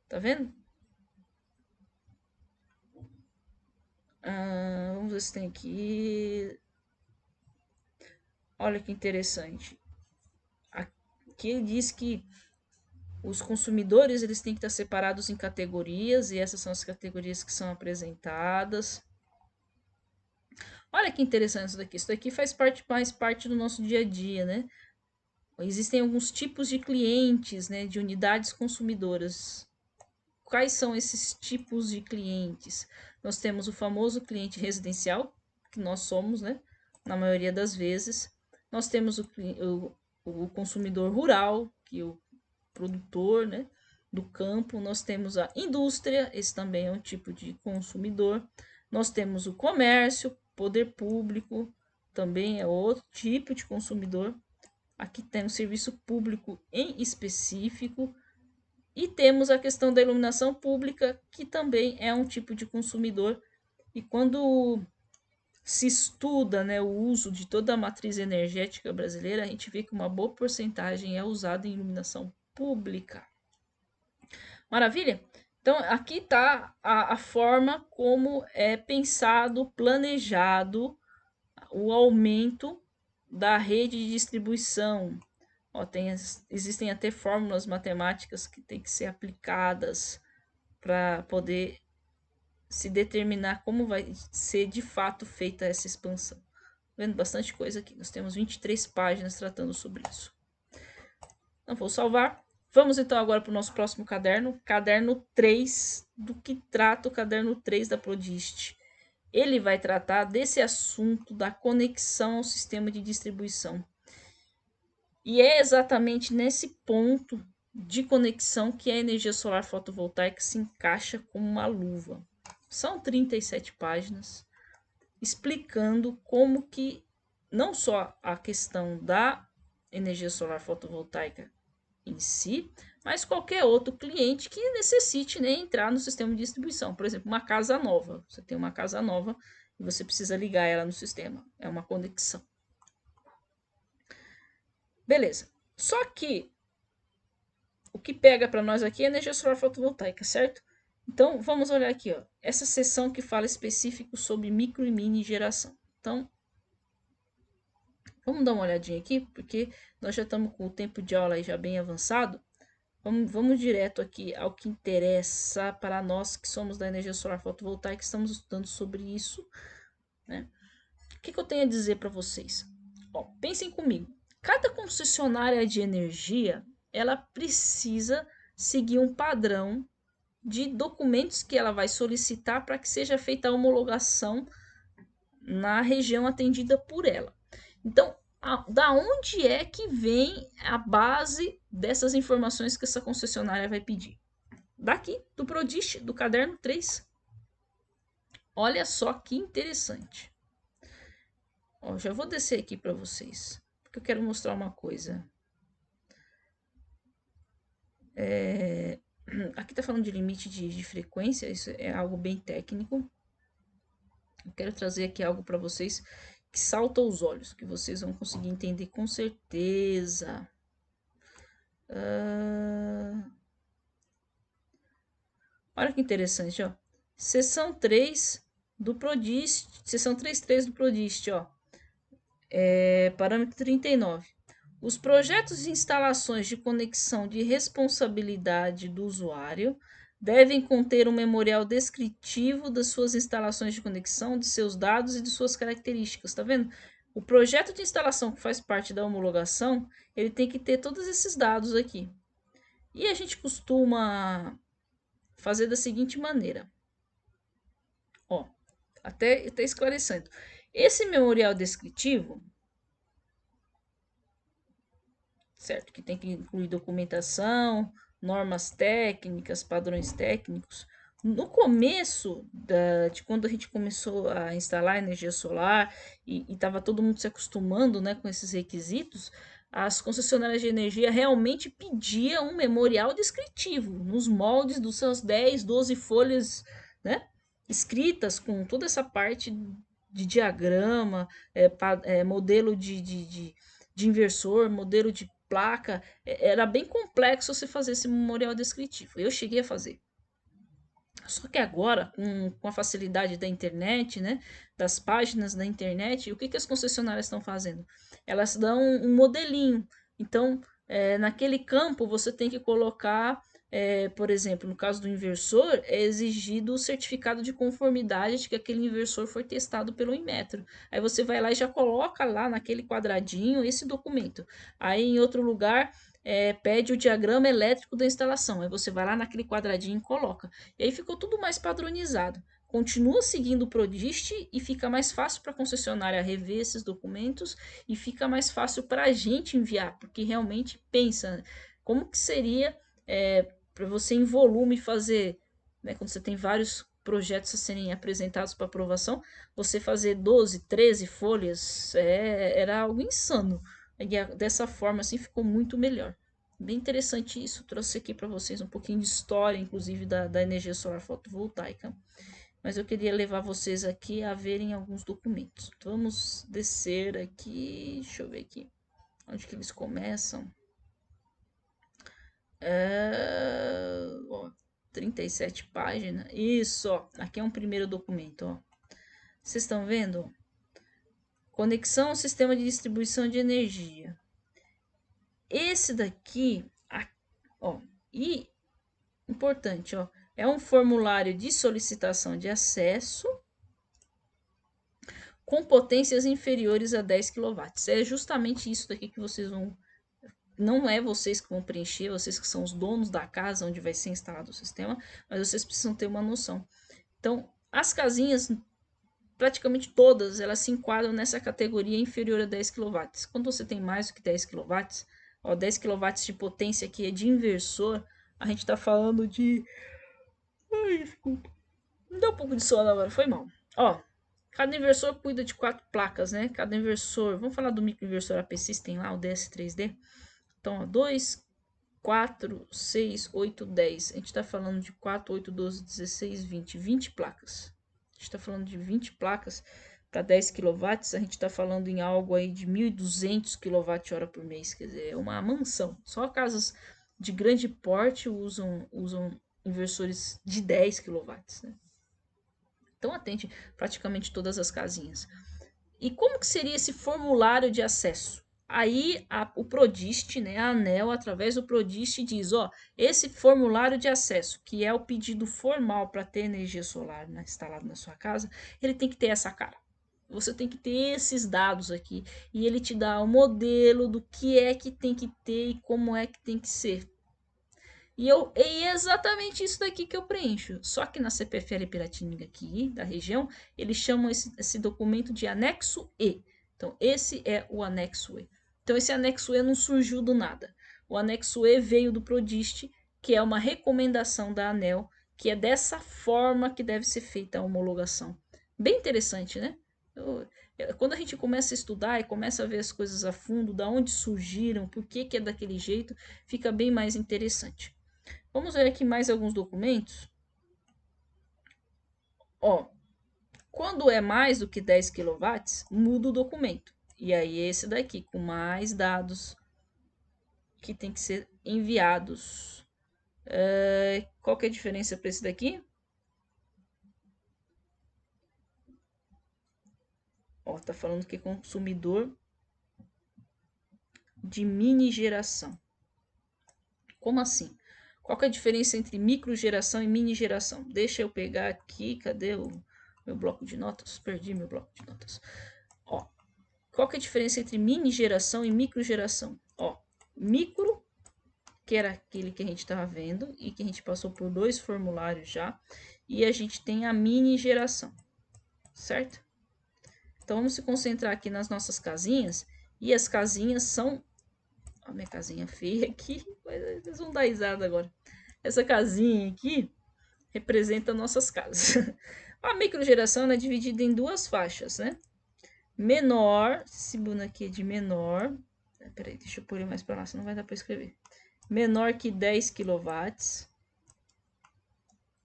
Tá vendo? Vamos ver se tem aqui. Olha que interessante. Aqui ele diz que os consumidores eles têm que estar separados em categorias e essas são as categorias que são apresentadas. Olha que interessante isso daqui. Isso daqui faz mais parte do nosso dia a dia, né? Existem alguns tipos de clientes, né, de unidades consumidoras. Quais são esses tipos de clientes? Nós temos o famoso cliente residencial, que nós somos, né? Na maioria das vezes. Nós temos o consumidor rural, que é o produtor, né? Do campo. Nós temos a indústria, esse também é um tipo de consumidor. Nós temos o comércio, poder público, também é outro tipo de consumidor. Aqui tem o serviço público em específico. E temos a questão da iluminação pública, que também é um tipo de consumidor. E quando se estuda, né, o uso de toda a matriz energética brasileira, a gente vê que uma boa porcentagem é usada em iluminação pública. Maravilha? Então, aqui está a forma como é pensado, planejado o aumento da rede de distribuição. Ó, existem até fórmulas matemáticas que têm que ser aplicadas para poder se determinar como vai ser de fato feita essa expansão. Vendo bastante coisa aqui. Nós temos 23 páginas tratando sobre isso. Não vou salvar. Vamos então agora para o nosso próximo caderno. Caderno 3. Do que trata o caderno 3 da Prodist? Ele vai tratar desse assunto da conexão ao sistema de distribuição. E é exatamente nesse ponto de conexão que a energia solar fotovoltaica se encaixa como uma luva. São 37 páginas explicando como que não só a questão da energia solar fotovoltaica em si, mas qualquer outro cliente que necessite, né, entrar no sistema de distribuição. Por exemplo, uma casa nova. Você tem uma casa nova e você precisa ligar ela no sistema. É uma conexão. Beleza. Só que o que pega para nós aqui é energia solar fotovoltaica, certo? Então, vamos olhar aqui, ó, essa seção que fala específico sobre micro e mini geração. Então, vamos dar uma olhadinha aqui, porque nós já estamos com o tempo de aula aí já bem avançado. Vamos direto aqui ao que interessa para nós que somos da energia solar fotovoltaica, estamos estudando sobre isso, né? O que eu tenho a dizer para vocês? Ó, pensem comigo. Cada concessionária de energia, ela precisa seguir um padrão de documentos que ela vai solicitar para que seja feita a homologação na região atendida por ela. Então, da onde é que vem a base dessas informações que essa concessionária vai pedir? Daqui, do Prodist, do caderno 3. Olha só que interessante. Ó, já vou descer aqui para vocês, porque eu quero mostrar uma coisa. Aqui está falando de limite de frequência, isso é algo bem técnico. Eu quero trazer aqui algo para vocês que salta aos olhos, que vocês vão conseguir entender com certeza. Olha que interessante, ó. Seção 3 do Prodist, seção 3.3 do Prodist, ó. Parâmetro 39. Os projetos e instalações de conexão de responsabilidade do usuário devem conter um memorial descritivo das suas instalações de conexão, de seus dados e de suas características. Tá vendo? O projeto de instalação que faz parte da homologação, ele tem que ter todos esses dados aqui. E a gente costuma fazer da seguinte maneira. Ó, até esclarecendo. Esse memorial descritivo, certo? Que tem que incluir documentação, normas técnicas, padrões técnicos. No começo de quando a gente começou a instalar energia solar e estava todo mundo se acostumando, né, com esses requisitos, as concessionárias de energia realmente pediam um memorial descritivo, nos moldes dos seus 10, 12 folhas, né, escritas com toda essa parte de diagrama, modelo de inversor, modelo de placa, era bem complexo você fazer esse memorial descritivo. Eu cheguei a fazer. Só que agora, com a facilidade da internet, né, das páginas da internet, o que as concessionárias estão fazendo? Elas dão um modelinho. Então, naquele campo, você tem que colocar, por exemplo, no caso do inversor, é exigido o certificado de conformidade de que aquele inversor foi testado pelo Inmetro. Aí você vai lá e já coloca lá naquele quadradinho esse documento. Aí, em outro lugar, pede o diagrama elétrico da instalação. Aí você vai lá naquele quadradinho e coloca. E aí ficou tudo mais padronizado. Continua seguindo o Prodist e fica mais fácil para a concessionária rever esses documentos e fica mais fácil para a gente enviar, porque realmente pensa como que seria para você em volume fazer, né, quando você tem vários projetos a serem apresentados para aprovação, você fazer 12, 13 folhas era algo insano. E dessa forma assim ficou muito melhor. Bem interessante isso. Trouxe aqui para vocês um pouquinho de história, inclusive da energia solar fotovoltaica. Mas eu queria levar vocês aqui a verem alguns documentos. Vamos descer aqui. Deixa eu ver aqui. Onde que eles começam? Ó, 37 páginas. Isso, ó. Aqui é um primeiro documento, ó. Vocês estão vendo? Conexão ao sistema de distribuição de energia. Esse daqui, ó, e importante, ó, É um formulário de solicitação de acesso com potências inferiores a 10 kW. É justamente isso daqui que vocês vão... Não é vocês que vão preencher, vocês que são os donos da casa onde vai ser instalado o sistema, mas vocês precisam ter uma noção. Então, as casinhas, praticamente todas, elas se enquadram nessa categoria inferior a 10 kW. Quando você tem mais do que 10 kW, ó, 10 kW de potência aqui é de inversor, a gente está falando de... Ai, desculpa. Me deu um pouco de sono agora, foi mal. Ó, cada inversor cuida de 4 placas, né? Cada inversor, vamos falar do microinversor AP System lá, o DS3D. Então, ó, 2, 4, 6, 8, 10. A gente está falando de 4, 8, 12, 16, 20. 20 placas. A gente está falando de 20 placas para 10 kW. A gente está falando em algo aí de 1.200 kWh por mês. Quer dizer, é uma mansão. Só casas de grande porte usam inversores de 10 kW, né? Então atende praticamente todas as casinhas. E como que seria esse formulário de acesso? Aí o Prodist, né, a ANEEL, através do Prodist, diz, ó, esse formulário de acesso, que é o pedido formal para ter energia solar, né, instalada na sua casa, ele tem que ter essa cara. Você tem que ter esses dados aqui e ele te dá o modelo do que é que tem que ter e como é que tem que ser. E é exatamente isso daqui que eu preencho. Só que na CPFL Piratininga aqui, da região, eles chamam esse documento de anexo E. Então, esse é o anexo E. Então, esse anexo E não surgiu do nada. O anexo E veio do Prodist, que é uma recomendação da ANEEL, que é dessa forma que deve ser feita a homologação. Bem interessante, né? Quando a gente começa a estudar e começa a ver as coisas a fundo, da onde surgiram, por que é daquele jeito, fica bem mais interessante. Vamos ver aqui mais alguns documentos. Ó, quando é mais do que 10 kW, muda o documento. E aí esse daqui, com mais dados que tem que ser enviados. Qual que é a diferença para esse daqui? Ó, tá falando que é consumidor de mini geração. Como assim? Qual que é a diferença entre microgeração e mini geração? Deixa eu pegar aqui, cadê o meu bloco de notas? Perdi meu bloco de notas. Ó, qual que é a diferença entre mini geração e microgeração? Ó, micro, que era aquele que a gente estava vendo e que a gente passou por 2 formulários já, e a gente tem a mini geração, certo? Então vamos se concentrar aqui nas nossas casinhas, e as casinhas são... A minha casinha feia aqui, eles vão dar risada agora. Essa casinha aqui representa nossas casas. A microgeração é dividida em 2 faixas, né? Menor, esse boneco aqui é de menor. Peraí, deixa eu pôr ele mais para lá, senão não vai dar para escrever. Menor que 10 kW.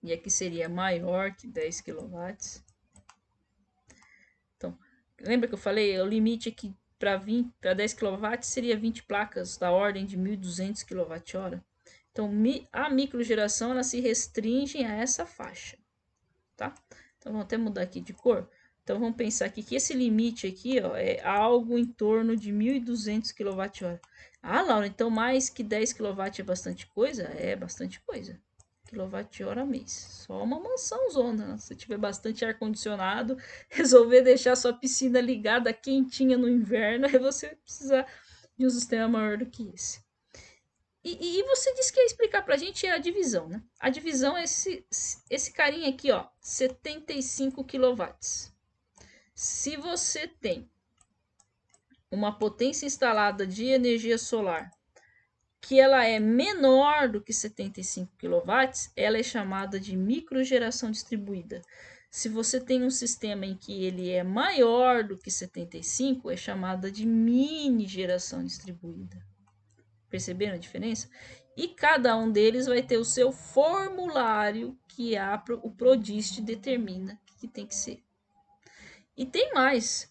E aqui seria maior que 10 kW. Então, lembra que eu falei? O limite aqui para 10 kW seria 20 placas da ordem de 1.200 kWh. Então, a microgeração ela se restringe a essa faixa, tá? Então, vamos até mudar aqui de cor. Então, vamos pensar aqui que esse limite aqui, ó, é algo em torno de 1.200 kWh. Ah, Laura, então mais que 10 kW é bastante coisa? É bastante coisa. KWh mês. Só uma mansão zona, né? Se tiver bastante ar-condicionado, resolver deixar sua piscina ligada quentinha no inverno, aí você vai precisar de um sistema maior do que esse. E você disse que ia explicar pra gente a divisão, né? A divisão é esse carinha aqui, ó, 75 kW. Se você tem uma potência instalada de energia solar que ela é menor do que 75 kW, ela é chamada de microgeração distribuída. Se você tem um sistema em que ele é maior do que 75, é chamada de mini geração distribuída. Perceberam a diferença? E cada um deles vai ter o seu formulário que o Prodist determina que tem que ser. E tem mais.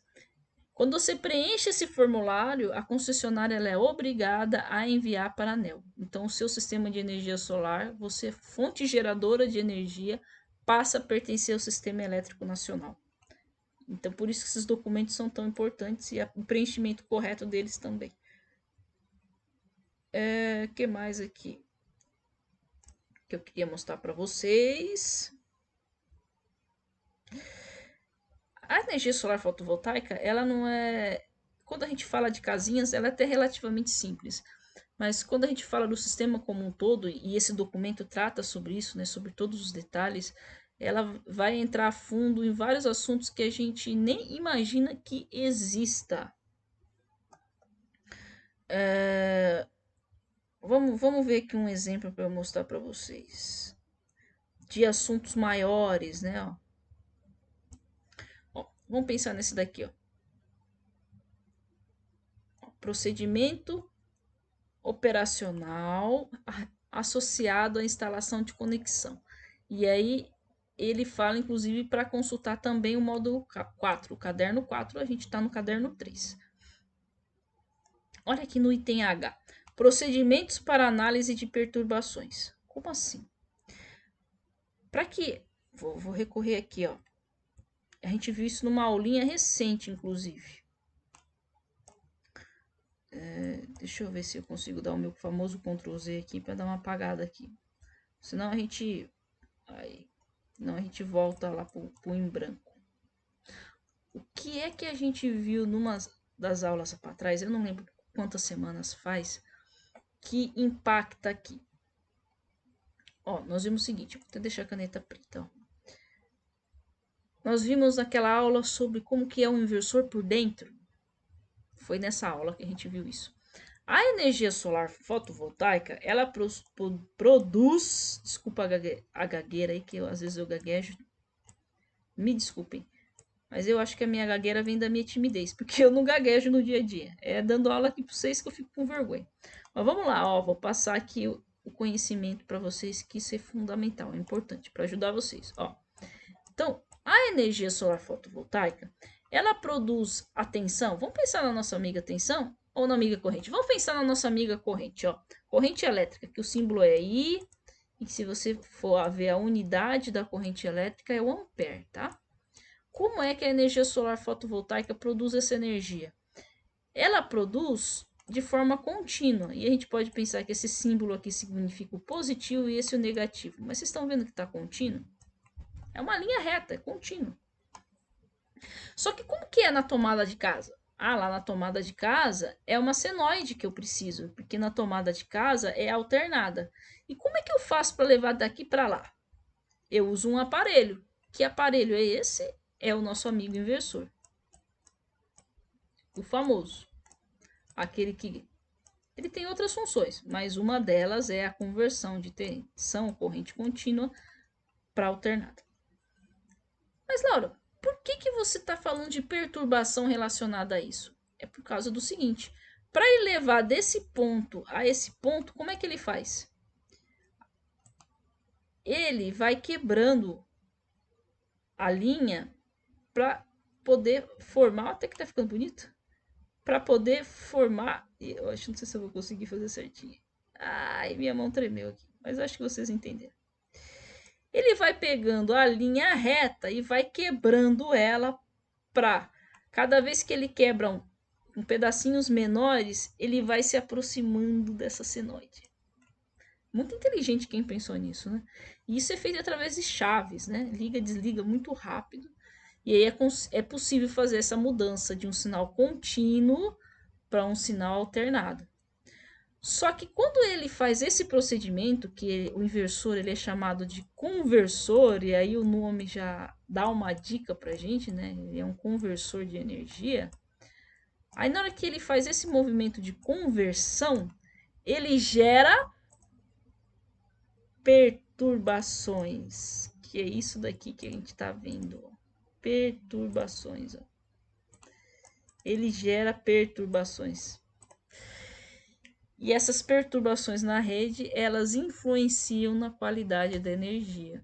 Quando você preenche esse formulário, a concessionária ela é obrigada a enviar para a ANEEL. Então, o seu sistema de energia solar, você, fonte geradora de energia, passa a pertencer ao Sistema Elétrico Nacional. Então, por isso que esses documentos são tão importantes e o preenchimento correto deles também. Que mais aqui? que eu queria mostrar para vocês. A energia solar fotovoltaica, ela não é... Quando a gente fala de casinhas, ela é até relativamente simples. Mas quando a gente fala do sistema como um todo, e esse documento trata sobre isso, né, sobre todos os detalhes, ela vai entrar a fundo em vários assuntos que a gente nem imagina que exista. Vamos ver aqui um exemplo para eu mostrar para vocês. De assuntos maiores, né? Ó, vamos pensar nesse daqui, ó. Procedimento operacional associado à instalação de conexão. E aí ele fala, inclusive, para consultar também o módulo 4, o caderno 4, a gente está no caderno 3. Olha aqui no item H. Procedimentos para análise de perturbações. Como assim? Para que... Vou recorrer aqui, ó. A gente viu isso numa aulinha recente, inclusive. Deixa eu ver se eu consigo dar o meu famoso Ctrl Z aqui para dar uma apagada aqui. Senão a gente... Aí, não, a gente volta lá pro em branco. O que é que a gente viu numa das aulas para trás? Eu não lembro quantas semanas faz, que impacta aqui. Ó, nós vimos o seguinte, vou até deixar a caneta preta. Ó. Nós vimos naquela aula sobre como que é um inversor por dentro. Foi nessa aula que a gente viu isso. A energia solar fotovoltaica, ela produz... Desculpa a gagueira aí, que às vezes eu gaguejo. Me desculpem. Mas eu acho que a minha gagueira vem da minha timidez, porque eu não gaguejo no dia a dia. É dando aula aqui para vocês que eu fico com vergonha. Mas vamos lá, ó, vou passar aqui o conhecimento para vocês, que isso é fundamental, é importante para ajudar vocês. Ó. Então, a energia solar fotovoltaica, ela produz a tensão. Vamos pensar na nossa amiga tensão ou na amiga corrente? Vamos pensar na nossa amiga corrente, ó. Corrente elétrica, que o símbolo é I, e se você for ver a unidade da corrente elétrica é o ampere, tá? Como é que a energia solar fotovoltaica produz essa energia? Ela produz de forma contínua. E a gente pode pensar que esse símbolo aqui significa o positivo e esse o negativo. Mas vocês estão vendo que está contínuo? É uma linha reta, é contínuo. Só que como que é na tomada de casa? Ah, lá na tomada de casa é uma senoide que eu preciso, porque na tomada de casa é alternada. E como é que eu faço para levar daqui para lá? Eu uso um aparelho. Que aparelho é esse? É o nosso amigo inversor. O famoso. Aquele que... Ele tem outras funções, mas uma delas é a conversão de tensão corrente contínua para alternada. Mas, Laura, por que você está falando de perturbação relacionada a isso? É por causa do seguinte: para ele levar desse ponto a esse ponto, como é que ele faz? Ele vai quebrando a linha para poder formar. Até que tá ficando bonito. Para poder formar. Eu acho, não sei se eu vou conseguir fazer certinho. Ai, minha mão tremeu aqui. Mas acho que vocês entenderam. Ele vai pegando a linha reta e vai quebrando ela para cada vez que ele quebra um pedacinhos menores, ele vai se aproximando dessa senoide. Muito inteligente quem pensou nisso, né? E isso é feito através de chaves, né? Liga, desliga muito rápido. E aí é possível fazer essa mudança de um sinal contínuo para um sinal alternado. Só que quando ele faz esse procedimento, que o inversor ele é chamado de conversor, e aí o nome já dá uma dica para a gente, né? Ele é um conversor de energia. Aí na hora que ele faz esse movimento de conversão, ele gera perturbações, que é isso daqui que a gente está vendo. Ó. Perturbações. Ó. Ele gera perturbações. E essas perturbações na rede, elas influenciam na qualidade da energia.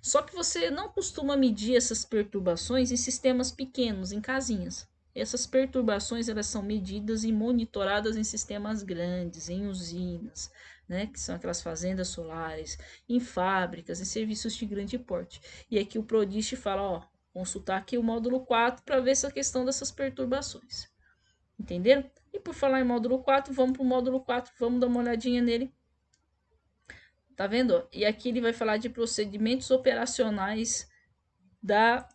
Só que você não costuma medir essas perturbações em sistemas pequenos, em casinhas. Essas perturbações elas são medidas e monitoradas em sistemas grandes, em usinas, né, que são aquelas fazendas solares, em fábricas, em serviços de grande porte. E aqui o Prodist fala, ó, consultar aqui o módulo 4 para ver essa questão dessas perturbações. Entenderam? E por falar em módulo 4, vamos para o módulo 4, vamos dar uma olhadinha nele. Tá vendo? E aqui ele vai falar de procedimentos operacionais da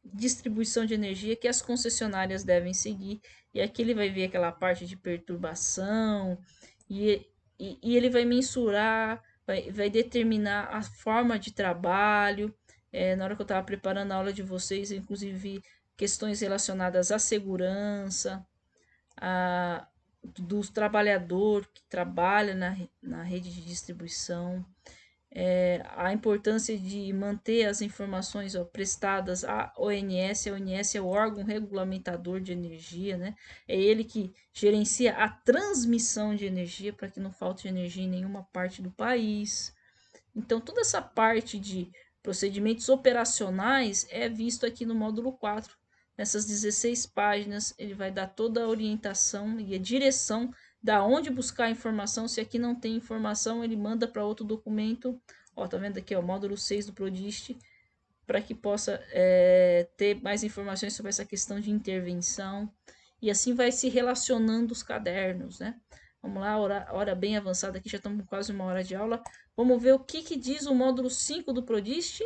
distribuição de energia que as concessionárias devem seguir. E aqui ele vai ver aquela parte de perturbação e ele vai mensurar, vai determinar a forma de trabalho. Na hora que eu estava preparando a aula de vocês, eu inclusive vi questões relacionadas à segurança, a, dos trabalhadores que trabalham na rede de distribuição, a importância de manter as informações prestadas à ONS. A ONS é o órgão regulamentador de energia, né? É ele que gerencia a transmissão de energia para que não falte energia em nenhuma parte do país. Então, toda essa parte de procedimentos operacionais é visto aqui no módulo 4. Nessas 16 páginas, ele vai dar toda a orientação e a direção da onde buscar a informação. Se aqui não tem informação, ele manda para outro documento. Ó, tá vendo aqui, ó, módulo 6 do Prodist, para que possa ter mais informações sobre essa questão de intervenção. E assim vai se relacionando os cadernos, né? Vamos lá, hora bem avançada aqui, já estamos com quase uma hora de aula. Vamos ver o que diz o módulo 5 do Prodist.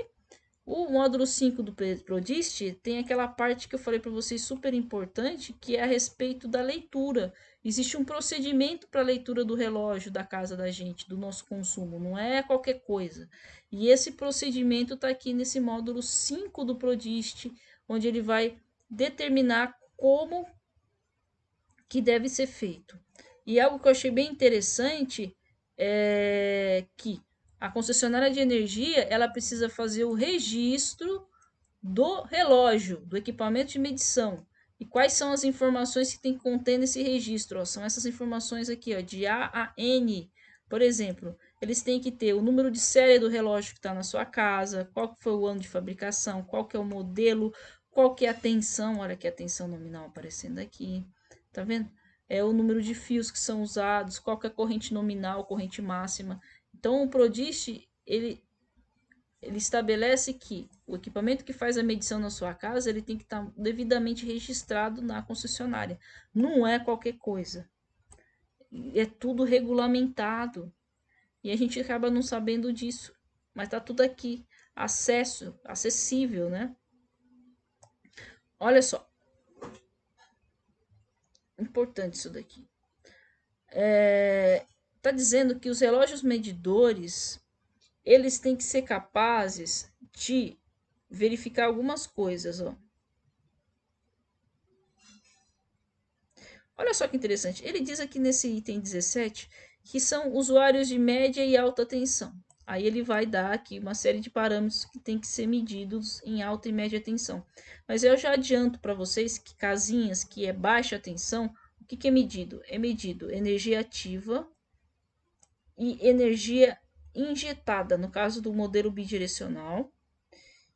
O módulo 5 do Prodist tem aquela parte que eu falei para vocês super importante, que é a respeito da leitura. Existe um procedimento para a leitura do relógio da casa da gente, do nosso consumo, não é qualquer coisa. E esse procedimento está aqui nesse módulo 5 do Prodist, onde ele vai determinar como que deve ser feito. E algo que eu achei bem interessante é que a concessionária de energia ela precisa fazer o registro do relógio, do equipamento de medição. E quais são as informações que tem que conter nesse registro? Ó, são essas informações aqui, ó, de A a N. Por exemplo, eles têm que ter o número de série do relógio que está na sua casa, qual que foi o ano de fabricação, qual que é o modelo, qual que é a tensão, olha aqui a tensão nominal aparecendo aqui, tá vendo? É o número de fios que são usados, qual que é a corrente nominal, corrente máxima. Então, o Prodist, ele estabelece que o equipamento que faz a medição na sua casa ele tem que estar devidamente registrado na concessionária. Não é qualquer coisa. É tudo regulamentado. E a gente acaba não sabendo disso. Mas está tudo aqui. Acessível, né? Olha só. Importante isso daqui. Está dizendo que os relógios medidores eles têm que ser capazes de verificar algumas coisas, ó. Olha só que interessante. Ele diz aqui nesse item 17 que são usuários de média e alta tensão. Aí ele vai dar aqui uma série de parâmetros que tem que ser medidos em alta e média tensão. Mas eu já adianto para vocês que casinhas que é baixa tensão, o que é medido? É medido energia ativa e energia injetada, no caso do modelo bidirecional.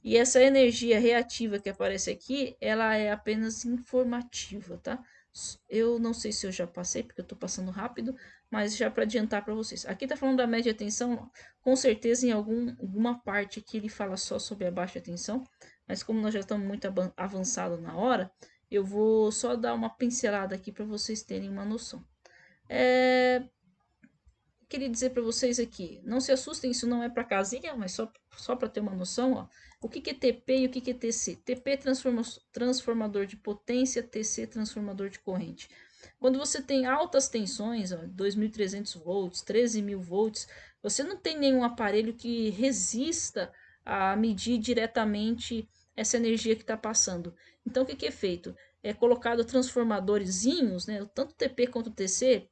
E essa energia reativa que aparece aqui, ela é apenas informativa, tá? Eu não sei se eu já passei, porque eu estou passando rápido, mas já para adiantar para vocês. Aqui está falando da média tensão, com certeza em alguma parte aqui ele fala só sobre a baixa tensão, mas como nós já estamos muito avançado na hora, eu vou só dar uma pincelada aqui para vocês terem uma noção. Queria dizer para vocês aqui, não se assustem, isso não é para casinha, mas só para ter uma noção, ó. O que é TP e o que é TC? TP é transformador de potência, TC transformador de corrente. Quando você tem altas tensões, 2.300 volts, 13.000 volts, você não tem nenhum aparelho que resista a medir diretamente essa energia que está passando. Então, o que é feito? É colocado transformadorzinhos, né, tanto TP quanto TC,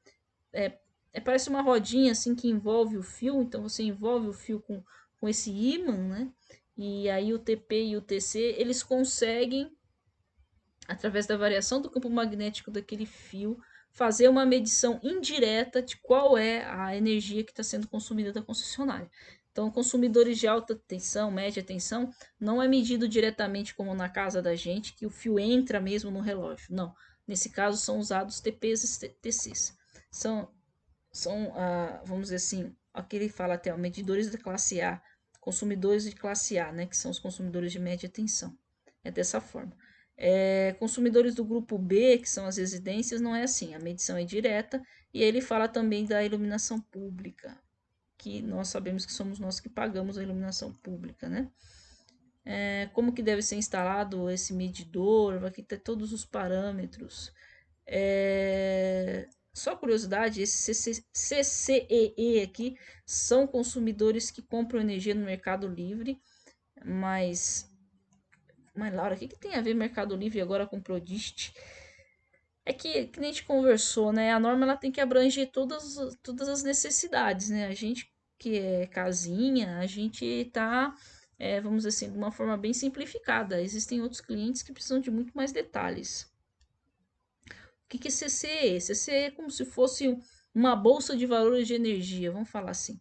parece uma rodinha assim que envolve o fio, então você envolve o fio com esse ímã, né? E aí o TP e o TC, eles conseguem, através da variação do campo magnético daquele fio, fazer uma medição indireta de qual é a energia que está sendo consumida da concessionária. Então, consumidores de alta tensão, média tensão, não é medido diretamente como na casa da gente, que o fio entra mesmo no relógio. Não. Nesse caso, são usados TPs e TCs. São vamos dizer assim, aqui ele fala até, medidores da classe A, consumidores de classe A, né, que são os consumidores de média tensão. É dessa forma. Consumidores do grupo B, que são as residências, não é assim, a medição é direta, e ele fala também da iluminação pública. que nós sabemos que somos nós que pagamos a iluminação pública, né? Como que deve ser instalado esse medidor, aqui tem todos os parâmetros. Só curiosidade, esse CCEE aqui são consumidores que compram energia no Mercado Livre, mas Laura, o que tem a ver Mercado Livre agora com Prodist? É que nem a gente conversou, né? A norma ela tem que abranger todas as necessidades, né? A gente que é casinha, a gente tá, vamos dizer assim, de uma forma bem simplificada. Existem outros clientes que precisam de muito mais detalhes. O que é CCE? CCE é como se fosse uma bolsa de valores de energia, vamos falar assim.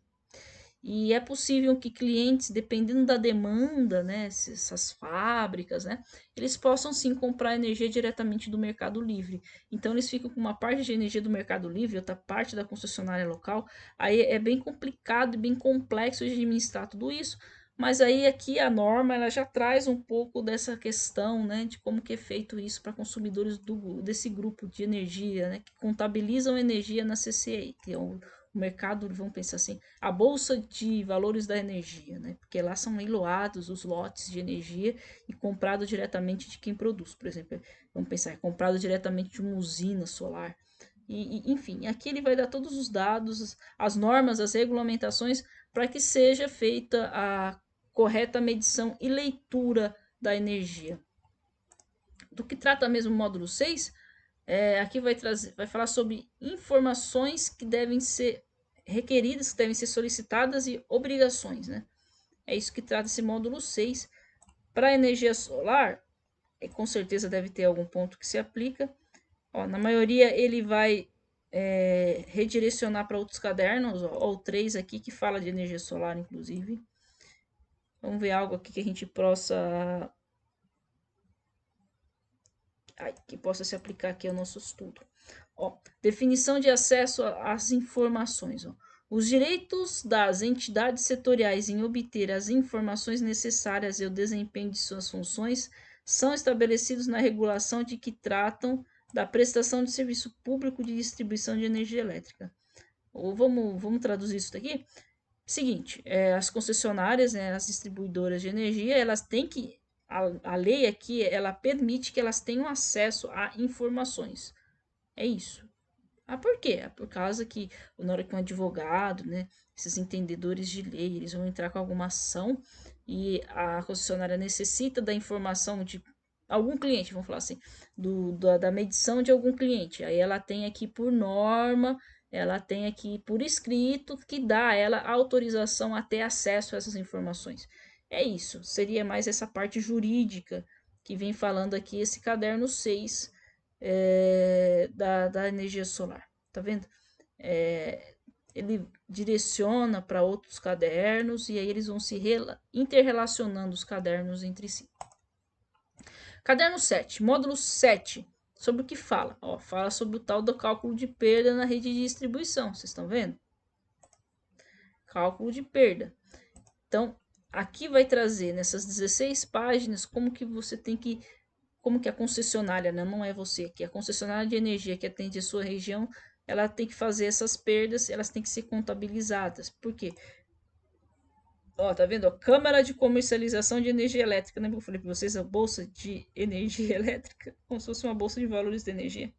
E é possível que clientes, dependendo da demanda, né, essas fábricas, né, eles possam sim comprar energia diretamente do Mercado Livre. Então eles ficam com uma parte de energia do Mercado Livre, outra parte da concessionária local. Aí é bem complicado e bem complexo de administrar tudo isso. Mas aí aqui a norma ela já traz um pouco dessa questão, né, de como que é feito isso para consumidores desse grupo de energia, né, que contabilizam energia na CCE, que é o mercado, vamos pensar assim, a bolsa de valores da energia, né? Porque lá são leiloados os lotes de energia e comprado diretamente de quem produz, por exemplo, vamos pensar, é comprado diretamente de uma usina solar. Enfim, aqui ele vai dar todos os dados, as normas, as regulamentações para que seja feita a correta medição e leitura da energia. Do que trata mesmo o módulo 6, aqui vai falar sobre informações que devem ser requeridas, que devem ser solicitadas e obrigações, né? É isso que trata esse módulo 6. Para a energia solar, com certeza deve ter algum ponto que se aplica. Ó, na maioria ele vai redirecionar para outros cadernos, ó, o 3 aqui que fala de energia solar, inclusive. Vamos ver algo aqui que a gente possa que possa se aplicar aqui ao nosso estudo. Ó, definição de acesso às informações. Ó. Os direitos das entidades setoriais em obter as informações necessárias ao desempenho de suas funções são estabelecidos na regulação de que tratam da prestação de serviço público de distribuição de energia elétrica. Ou vamos traduzir isso daqui? Seguinte, as concessionárias, né, as distribuidoras de energia, elas têm que a lei aqui ela permite que elas tenham acesso a informações. É isso. Por quê? É por causa que na hora que um advogado, né, esses entendedores de lei, eles vão entrar com alguma ação e a concessionária necessita da informação de algum cliente, vamos falar assim, da medição de algum cliente. Aí ela tem aqui por norma, ela tem aqui por escrito que dá a ela autorização a ter acesso a essas informações. É isso, seria mais essa parte jurídica que vem falando aqui esse caderno 6 da energia solar. Tá vendo? Ele direciona para outros cadernos e aí eles vão se interrelacionando os cadernos entre si. Caderno 7, módulo 7. Sobre o que fala? Ó, fala sobre o tal do cálculo de perda na rede de distribuição. Vocês estão vendo? Cálculo de perda. Então, aqui vai trazer nessas 16 páginas como que você tem que como que a concessionária, né, não é você aqui, a concessionária de energia que atende a sua região, ela tem que fazer essas perdas, elas têm que ser contabilizadas. Por quê? Ó, tá vendo? Ó, Câmara de Comercialização de Energia Elétrica. Lembra que eu falei para vocês a bolsa de energia elétrica? Como se fosse uma bolsa de valores de energia.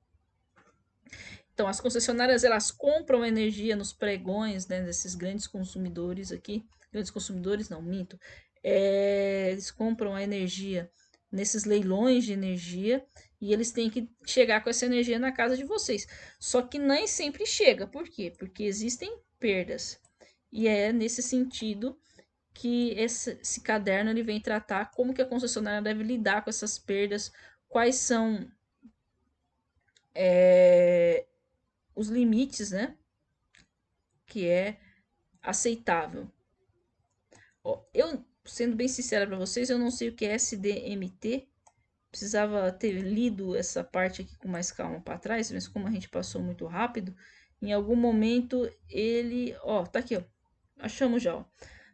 Então, as concessionárias, elas compram energia nos pregões, né, desses grandes consumidores aqui. Grandes consumidores, não, minto. Eles compram a energia nesses leilões de energia e eles têm que chegar com essa energia na casa de vocês. Só que nem sempre chega. Por quê? Porque existem perdas. E é nesse sentido que esse caderno ele vem tratar como que a concessionária deve lidar com essas perdas, quais são os limites, né, que é aceitável. Ó, eu, sendo bem sincera para vocês, eu não sei o que é SDMT, precisava ter lido essa parte aqui com mais calma para trás, mas como a gente passou muito rápido, em algum momento ele, ó, tá aqui, ó, achamos já, ó.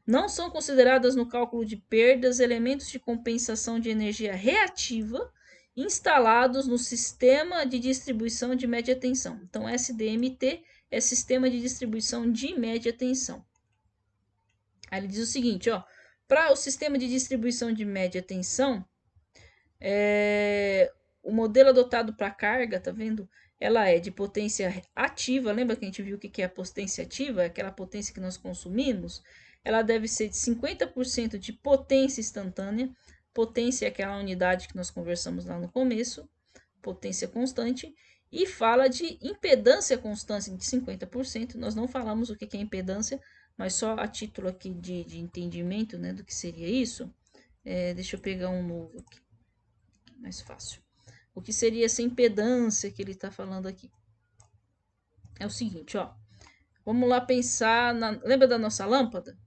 Não são consideradas no cálculo de perdas elementos de compensação de energia reativa instalados no sistema de distribuição de média tensão. Então, SDMT é sistema de distribuição de média tensão. Aí ele diz o seguinte, ó, para o sistema de distribuição de média tensão, o modelo adotado para carga, tá vendo? Ela é de potência ativa. Lembra que a gente viu o que é a potência ativa? É aquela potência que nós consumimos. Ela deve ser de 50% de potência instantânea. Potência é aquela unidade que nós conversamos lá no começo. Potência constante. E fala de impedância constante de 50%. Nós não falamos o que é impedância, mas só a título aqui de entendimento, né, do que seria isso. Deixa eu pegar um novo aqui, mais fácil. O que seria essa impedância que ele está falando aqui? É o seguinte, ó. Vamos lá pensar na... Lembra da nossa lâmpada?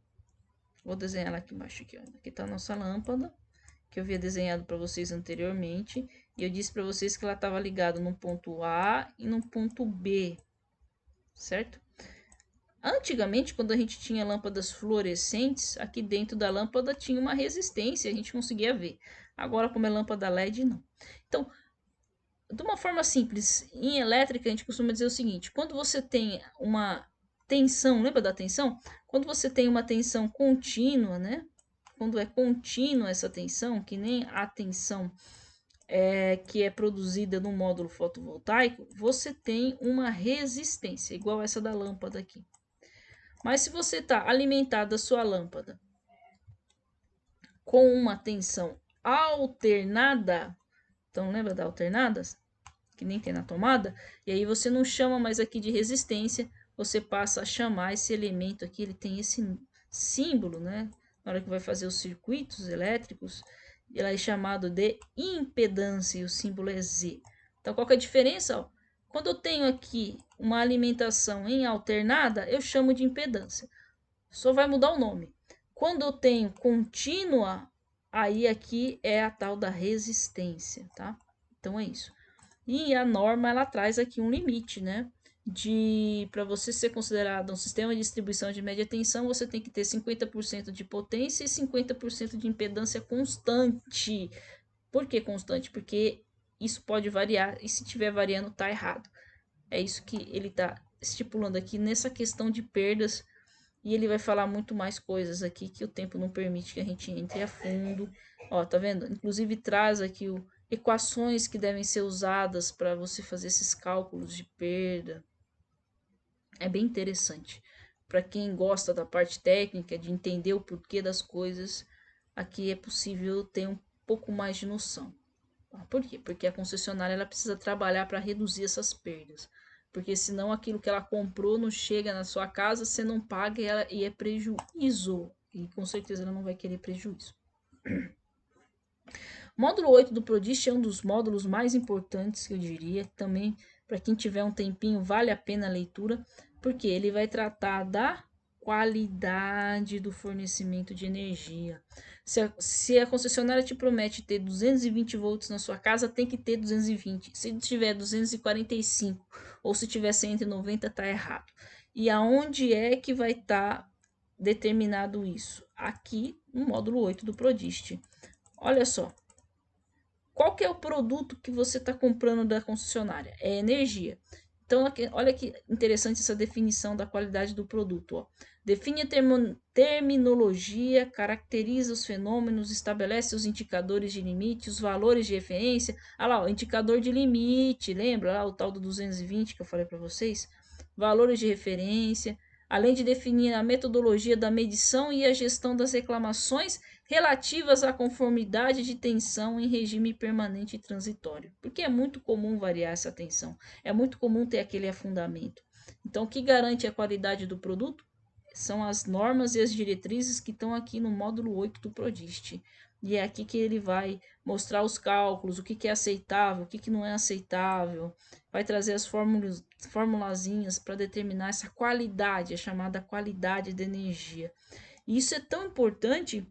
Vou desenhar ela aqui embaixo. Aqui, ó. Aqui está a nossa lâmpada, que eu havia desenhado para vocês anteriormente. E eu disse para vocês que ela estava ligada num ponto A e num ponto B. Certo? Antigamente, quando a gente tinha lâmpadas fluorescentes, aqui dentro da lâmpada tinha uma resistência, a gente conseguia ver. Agora, como é lâmpada LED, não. Então, de uma forma simples, em elétrica a gente costuma dizer o seguinte: quando você tem uma tensão, lembra da tensão? Quando você tem uma tensão contínua, né? Quando é contínua essa tensão, que nem a tensão que é produzida no módulo fotovoltaico, você tem uma resistência, igual essa da lâmpada aqui. Mas se você está alimentada a sua lâmpada com uma tensão alternada, então lembra da alternadas? Que nem tem na tomada, e aí você não chama mais aqui de resistência, você passa a chamar esse elemento aqui, ele tem esse símbolo, né? Na hora que vai fazer os circuitos elétricos, ele é chamado de impedância, e o símbolo é Z. Então, qual que é a diferença? Ó, quando eu tenho aqui uma alimentação em alternada, eu chamo de impedância. Só vai mudar o nome. Quando eu tenho contínua, aí aqui é a tal da resistência, tá? Então, é isso. E a norma ela traz aqui um limite, né? Para você ser considerado um sistema de distribuição de média tensão, você tem que ter 50% de potência e 50% de impedância constante. Por que constante? Porque isso pode variar e se estiver variando tá errado. É isso que ele está estipulando aqui nessa questão de perdas, e ele vai falar muito mais coisas aqui que o tempo não permite que a gente entre a fundo. Ó, tá vendo? Inclusive traz aqui equações que devem ser usadas para você fazer esses cálculos de perda. É bem interessante. Para quem gosta da parte técnica, de entender o porquê das coisas, aqui é possível ter um pouco mais de noção. Por quê? Porque a concessionária ela precisa trabalhar para reduzir essas perdas. Porque senão aquilo que ela comprou não chega na sua casa, você não paga e é prejuízo. E com certeza ela não vai querer prejuízo. Módulo 8 do Prodist é um dos módulos mais importantes que eu diria. Também, para quem tiver um tempinho, vale a pena a leitura, porque ele vai tratar da qualidade do fornecimento de energia. Se a concessionária te promete ter 220 volts na sua casa, tem que ter 220. Se tiver 245 ou se tiver 190, tá errado. E aonde é que vai estar determinado isso? Aqui no módulo 8 do Prodist. Olha só. Qual que é o produto que você está comprando da concessionária? É energia. Então, olha que interessante essa definição da qualidade do produto. Ó. Define a terminologia, caracteriza os fenômenos, estabelece os indicadores de limite, os valores de referência. Olha lá, o indicador de limite, lembra lá o tal do 220 que eu falei para vocês? Valores de referência, além de definir a metodologia da medição e a gestão das reclamações relativas à conformidade de tensão em regime permanente e transitório, porque é muito comum variar essa tensão, é muito comum ter aquele afundamento. Então, o que garante a qualidade do produto são as normas e as diretrizes que estão aqui no módulo 8 do Prodist. E é aqui que ele vai mostrar os cálculos, o que é aceitável, o que não é aceitável, vai trazer as formulazinhas para determinar essa qualidade, a chamada qualidade da energia. E isso é tão importante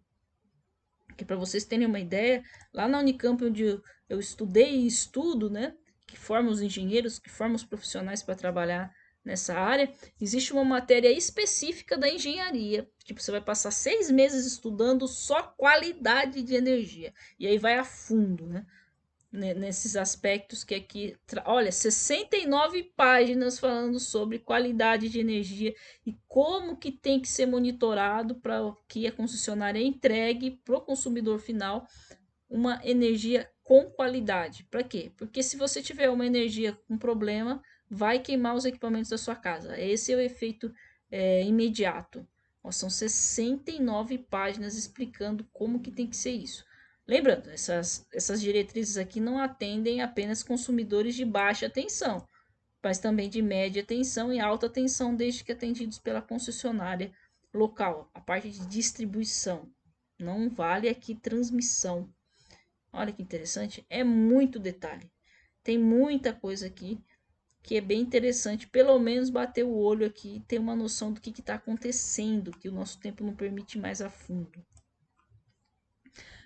que, para vocês terem uma ideia, lá na Unicamp, onde eu estudei e estudo, né, que forma os engenheiros, que forma os profissionais para trabalhar nessa área, existe uma matéria específica da engenharia. Tipo, você vai passar 6 meses estudando só qualidade de energia. E aí vai a fundo, né? nesses aspectos que aqui, olha, 69 páginas falando sobre qualidade de energia e como que tem que ser monitorado para que a concessionária entregue para o consumidor final uma energia com qualidade. Para quê? Porque se você tiver uma energia com problema, vai queimar os equipamentos da sua casa. Esse é o efeito imediato. São 69 páginas explicando como que tem que ser isso. Lembrando, essas diretrizes aqui não atendem apenas consumidores de baixa tensão, mas também de média tensão e alta tensão, desde que atendidos pela concessionária local. A parte de distribuição não vale aqui transmissão. Olha que interessante, é muito detalhe. Tem muita coisa aqui que é bem interessante, pelo menos bater o olho aqui e ter uma noção do que está acontecendo, que o nosso tempo não permite mais a fundo.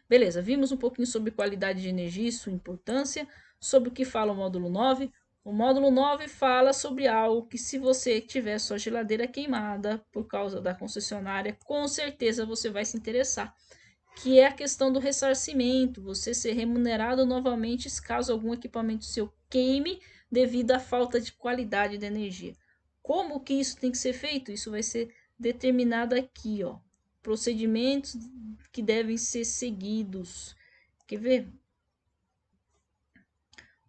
Beleza, vimos um pouquinho sobre qualidade de energia e sua importância, sobre o que fala o módulo 9. O módulo 9 fala sobre algo que, se você tiver sua geladeira queimada por causa da concessionária, com certeza você vai se interessar, que é a questão do ressarcimento, você ser remunerado novamente caso algum equipamento seu queime devido à falta de qualidade da energia. Como que isso tem que ser feito? Isso vai ser determinado aqui, ó. Procedimentos que devem ser seguidos. Quer ver?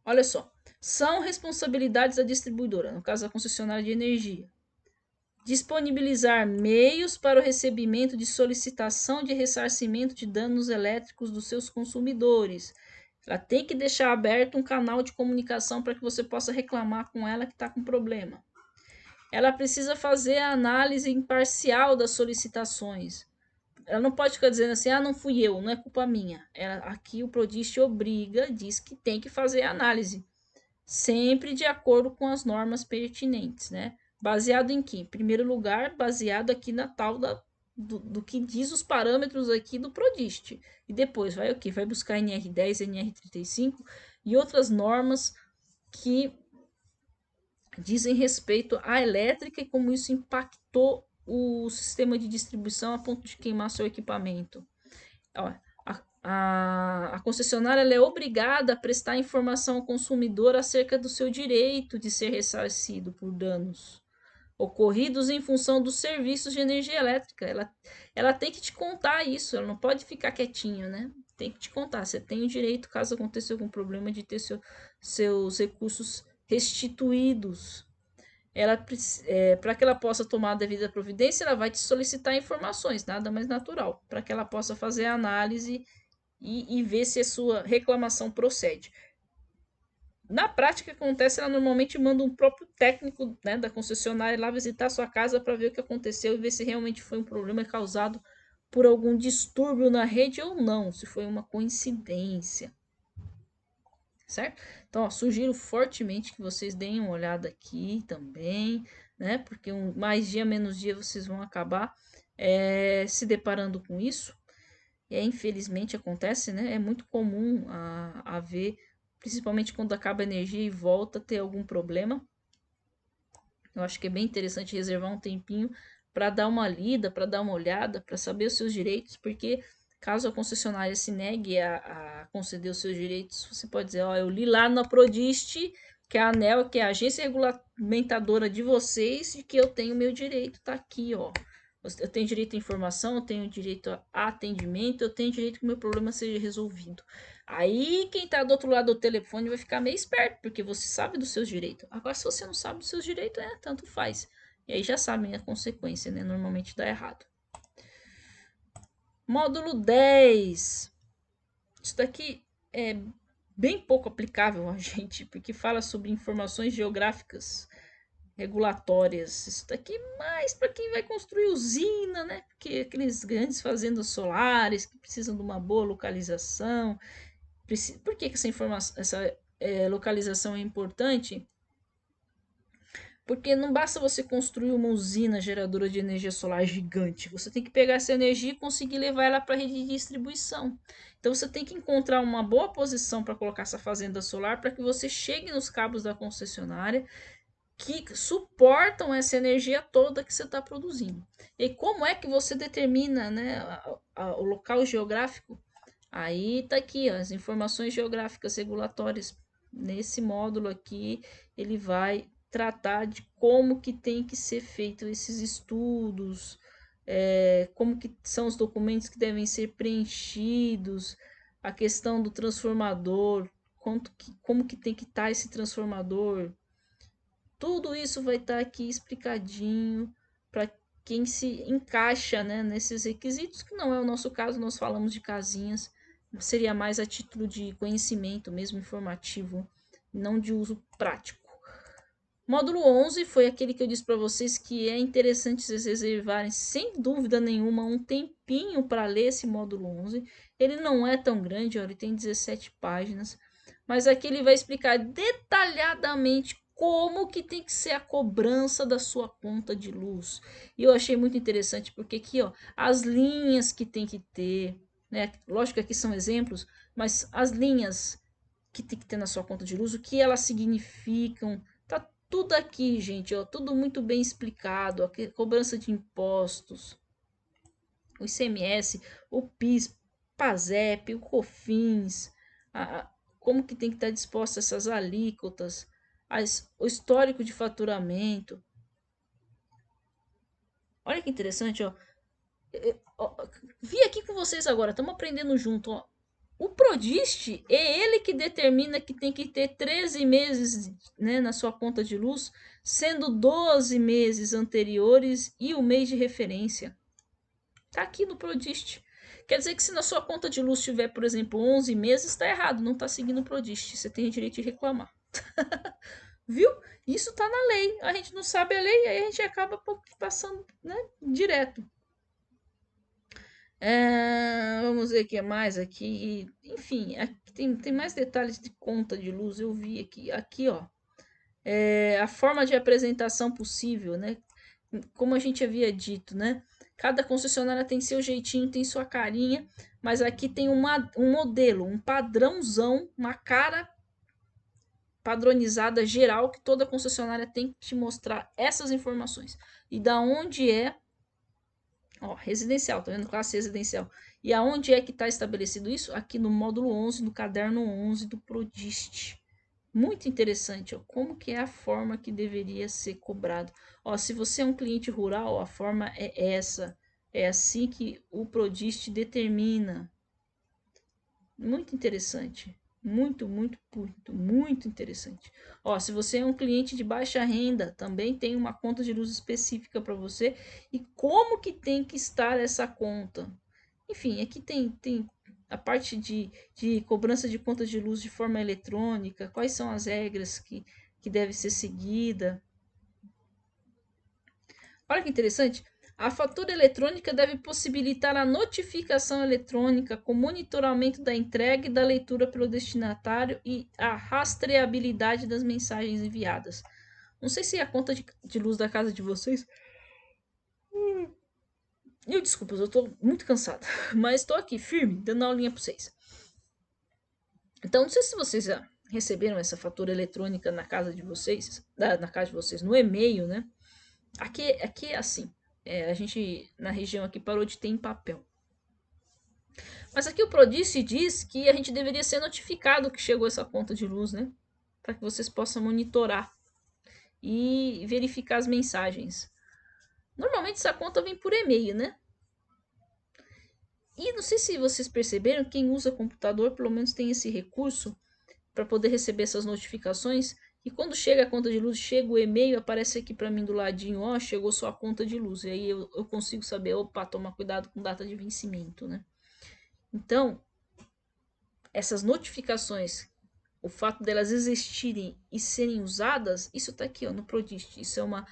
Olha só. São responsabilidades da distribuidora, no caso da concessionária de energia, disponibilizar meios para o recebimento de solicitação de ressarcimento de danos elétricos dos seus consumidores. Ela tem que deixar aberto um canal de comunicação para que você possa reclamar com ela que está com problema. Ela precisa fazer a análise imparcial das solicitações. Ela não pode ficar dizendo assim, não fui eu, não é culpa minha. Aqui o Prodiste obriga, diz que tem que fazer a análise, sempre de acordo com as normas pertinentes, né? Baseado em quê? Em primeiro lugar, baseado aqui na tal do que diz os parâmetros aqui do Prodiste. E depois vai o quê? Vai buscar NR10, NR35 e outras normas que dizem respeito à elétrica e como isso impactou o sistema de distribuição a ponto de queimar seu equipamento. Ó, a concessionária ela é obrigada a prestar informação ao consumidor acerca do seu direito de ser ressarcido por danos ocorridos em função dos serviços de energia elétrica. Ela tem que te contar isso, ela não pode ficar quietinho, né? Tem que te contar. Você tem o direito, caso aconteça algum problema, de ter seus recursos restituídos. Para que ela possa tomar a devida providência, ela vai te solicitar informações, nada mais natural, para que ela possa fazer a análise e ver se a sua reclamação procede. Na prática, o que acontece, ela normalmente manda um próprio técnico, né, da concessionária lá visitar a sua casa para ver o que aconteceu e ver se realmente foi um problema causado por algum distúrbio na rede ou não, se foi uma coincidência. Certo? Então, sugiro fortemente que vocês deem uma olhada aqui também, né? Porque mais dia, menos dia, vocês vão acabar se deparando com isso. Infelizmente acontece, né? É muito comum a ver, principalmente quando acaba a energia e volta a ter algum problema. Eu acho que é bem interessante reservar um tempinho para dar uma lida, para dar uma olhada, para saber os seus direitos, porque caso a concessionária se negue a conceder os seus direitos, você pode dizer, eu li lá na Prodiste, que é a ANEEL, que é a agência regulamentadora de vocês, de que eu tenho meu direito, tá aqui, ó. Eu tenho direito à informação, eu tenho direito a atendimento, eu tenho direito que o meu problema seja resolvido. Aí quem tá do outro lado do telefone vai ficar meio esperto, porque você sabe dos seus direitos. Agora, se você não sabe dos seus direitos, tanto faz. E aí já sabem a consequência, né? Normalmente dá errado. Módulo 10. Isso daqui é bem pouco aplicável a gente, porque fala sobre informações geográficas regulatórias. Isso daqui é mais para quem vai construir usina, né? Porque aqueles grandes fazendas solares que precisam de uma boa localização. Por que essa informação, essa localização é importante? Porque não basta você construir uma usina geradora de energia solar gigante. Você tem que pegar essa energia e conseguir levar ela para a rede de distribuição. Então você tem que encontrar uma boa posição para colocar essa fazenda solar para que você chegue nos cabos da concessionária que suportam essa energia toda que você está produzindo. E como é que você determina, né, o local geográfico? Aí tá aqui, ó, as informações geográficas regulatórias. Nesse módulo aqui, ele vai tratar de como que tem que ser feito esses estudos, como que são os documentos que devem ser preenchidos, a questão do transformador, como que tem que estar esse transformador. Tudo isso vai estar aqui explicadinho para quem se encaixa, né, nesses requisitos, que não é o nosso caso, nós falamos de casinhas, seria mais a título de conhecimento mesmo, informativo, não de uso prático. Módulo 11 foi aquele que eu disse para vocês que é interessante vocês reservarem, sem dúvida nenhuma, um tempinho para ler esse módulo 11. Ele não é tão grande, ó, ele tem 17 páginas, mas aqui ele vai explicar detalhadamente como que tem que ser a cobrança da sua conta de luz. E eu achei muito interessante porque aqui, ó, as linhas que tem que ter, né? Lógico que aqui são exemplos, mas as linhas que tem que ter na sua conta de luz, o que elas significam, tá tudo aqui, gente, ó, tudo muito bem explicado, a cobrança de impostos, o ICMS, o PIS, PASEP, o COFINS, como que tem que estar disposta essas alíquotas, o histórico de faturamento. Olha que interessante, ó. Vi aqui com vocês agora, estamos aprendendo junto, ó. O Prodiste é ele que determina que tem que ter 13 meses, né, na sua conta de luz, sendo 12 meses anteriores e o mês de referência. Tá aqui no Prodiste. Quer dizer que se na sua conta de luz tiver, por exemplo, 11 meses, está errado, não está seguindo o Prodiste. Você tem direito de reclamar. Viu? Isso tá na lei. A gente não sabe a lei, aí a gente acaba passando, né, direto. Vamos ver o que é mais aqui. Enfim, aqui tem mais detalhes de conta de luz. Eu vi aqui. Aqui, ó. A forma de apresentação possível, né? Como a gente havia dito, né? Cada concessionária tem seu jeitinho, tem sua carinha, mas aqui tem um modelo, um padrãozão, uma cara padronizada geral que toda concessionária tem que te mostrar essas informações. E da onde é, ó, residencial, tá vendo? Classe residencial. E aonde é que está estabelecido isso? Aqui no módulo 11, no caderno 11 do Prodiste. Muito interessante, ó, como que é a forma que deveria ser cobrado. Ó, se você é um cliente rural, a forma é essa. É assim que o Prodiste determina. Muito interessante. Muito, muito, muito, muito interessante. Ó, se você é um cliente de baixa renda, também tem uma conta de luz específica para você e como que tem que estar essa conta. Enfim, aqui tem a parte de cobrança de contas de luz de forma eletrônica, quais são as regras que deve ser seguida. Olha que interessante. A fatura eletrônica deve possibilitar a notificação eletrônica com monitoramento da entrega e da leitura pelo destinatário e a rastreabilidade das mensagens enviadas. Não sei se a conta de luz da casa de vocês. Desculpa, eu estou muito cansada, mas estou aqui firme, dando aulinha para vocês. Então, não sei se vocês já receberam essa fatura eletrônica na casa de vocês, na casa de vocês, no e-mail, né? Aqui é assim. A gente, na região aqui, parou de ter em papel. Mas aqui o Prodice diz que a gente deveria ser notificado que chegou essa conta de luz, né? Para que vocês possam monitorar e verificar as mensagens. Normalmente essa conta vem por e-mail, né? E não sei se vocês perceberam, quem usa computador pelo menos tem esse recurso para poder receber essas notificações. E quando chega a conta de luz, chega o e-mail, aparece aqui para mim do ladinho, ó, chegou sua conta de luz. E aí eu consigo saber, opa, toma cuidado com data de vencimento, né? Então, essas notificações, o fato delas existirem e serem usadas, isso está aqui, ó, no Prodiste. Isso é uma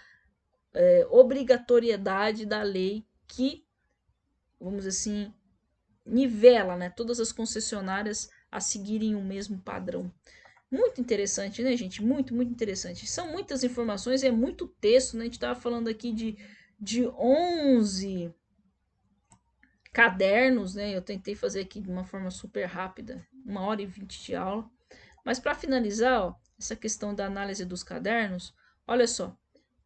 obrigatoriedade da lei que, vamos dizer assim, nivela, né, todas as concessionárias a seguirem o mesmo padrão. Muito interessante, né, gente? Muito, muito interessante. São muitas informações, é muito texto, né? A gente estava falando aqui de 11 cadernos, né? Eu tentei fazer aqui de uma forma super rápida, 1h20 de aula. Mas para finalizar, ó, essa questão da análise dos cadernos, olha só.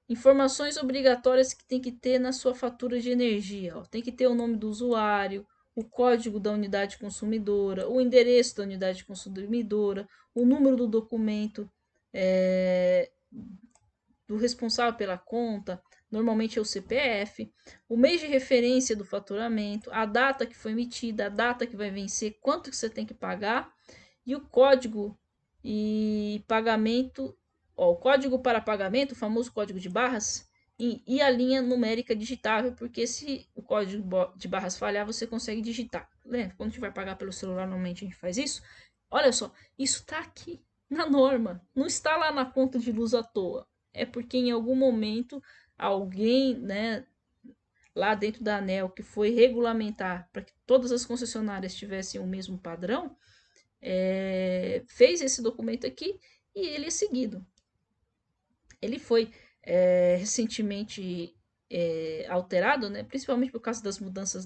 Informações obrigatórias que tem que ter na sua fatura de energia. Ó. Tem que ter o nome do usuário, o código da unidade consumidora, o endereço da unidade consumidora, o número do documento do responsável pela conta, normalmente é o CPF, o mês de referência do faturamento, a data que foi emitida, a data que vai vencer, quanto que você tem que pagar e o código e pagamento, ó, o código para pagamento, o famoso código de barras, e a linha numérica digitável, porque se o código de barras falhar, você consegue digitar. Lembra? Quando a gente vai pagar pelo celular, normalmente a gente faz isso. Olha só, isso está aqui na norma, não está lá na conta de luz à toa. É porque em algum momento alguém, né, lá dentro da ANEEL, que foi regulamentar para que todas as concessionárias tivessem o mesmo padrão, fez esse documento aqui e ele é seguido. Ele foi recentemente alterado, né, principalmente por causa das mudanças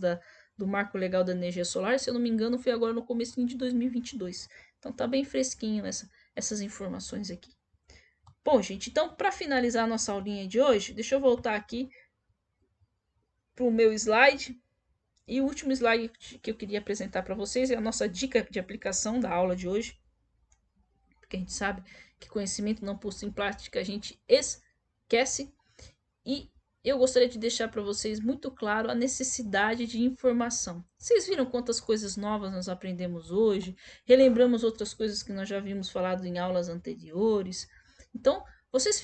do marco legal da energia solar. Se eu não me engano, foi agora no começo de 2022. Então tá bem fresquinho essas informações aqui. Bom, gente, então para finalizar a nossa aulinha de hoje, deixa eu voltar aqui para o meu slide. E o último slide que eu queria apresentar para vocês é a nossa dica de aplicação da aula de hoje. Porque a gente sabe que conhecimento não posto em prática a gente esquece. E eu gostaria de deixar para vocês muito claro a necessidade de informação. Vocês viram quantas coisas novas nós aprendemos hoje? Relembramos outras coisas que nós já havíamos falado em aulas anteriores. Então, vocês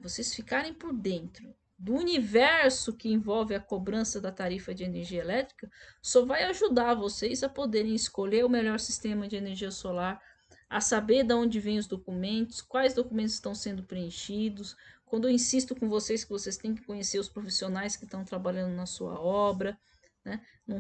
vocês ficarem por dentro do universo que envolve a cobrança da tarifa de energia elétrica só vai ajudar vocês a poderem escolher o melhor sistema de energia solar, a saber de onde vêm os documentos, quais documentos estão sendo preenchidos. Quando eu insisto com vocês que vocês têm que conhecer os profissionais que estão trabalhando na sua obra, né? Para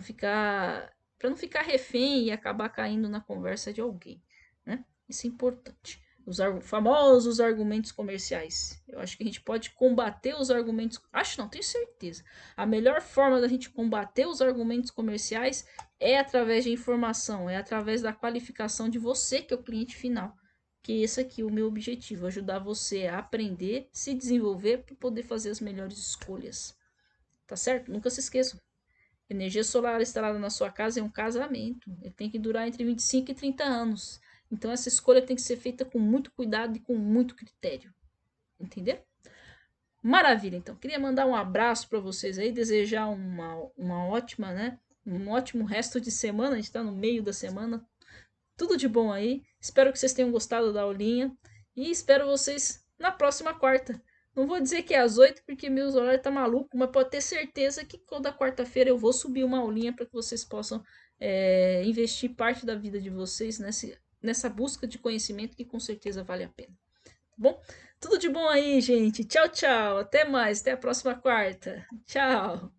não ficar refém e acabar caindo na conversa de alguém, né? Isso é importante. Os famosos argumentos comerciais. Eu acho que a gente pode combater os argumentos. Acho não, tenho certeza. A melhor forma da gente combater os argumentos comerciais é através de informação, é através da qualificação de você, que é o cliente final. Que esse aqui é o meu objetivo, ajudar você a aprender, se desenvolver para poder fazer as melhores escolhas. Tá certo? Nunca se esqueçam. Energia solar instalada na sua casa é um casamento. Ele tem que durar entre 25 e 30 anos. Então essa escolha tem que ser feita com muito cuidado e com muito critério. Entendeu? Maravilha, então. Queria mandar um abraço para vocês aí, desejar uma ótima, né? Um ótimo resto de semana. A gente está no meio da semana. Tudo de bom aí. Espero que vocês tenham gostado da aulinha. E espero vocês na próxima quarta. Não vou dizer que é às 8, porque meu horário tá maluco, mas pode ter certeza que toda quarta-feira eu vou subir uma aulinha para que vocês possam investir parte da vida de vocês nessa busca de conhecimento que com certeza vale a pena. Tá bom? Tudo de bom aí, gente. Tchau, tchau. Até mais. Até a próxima quarta. Tchau.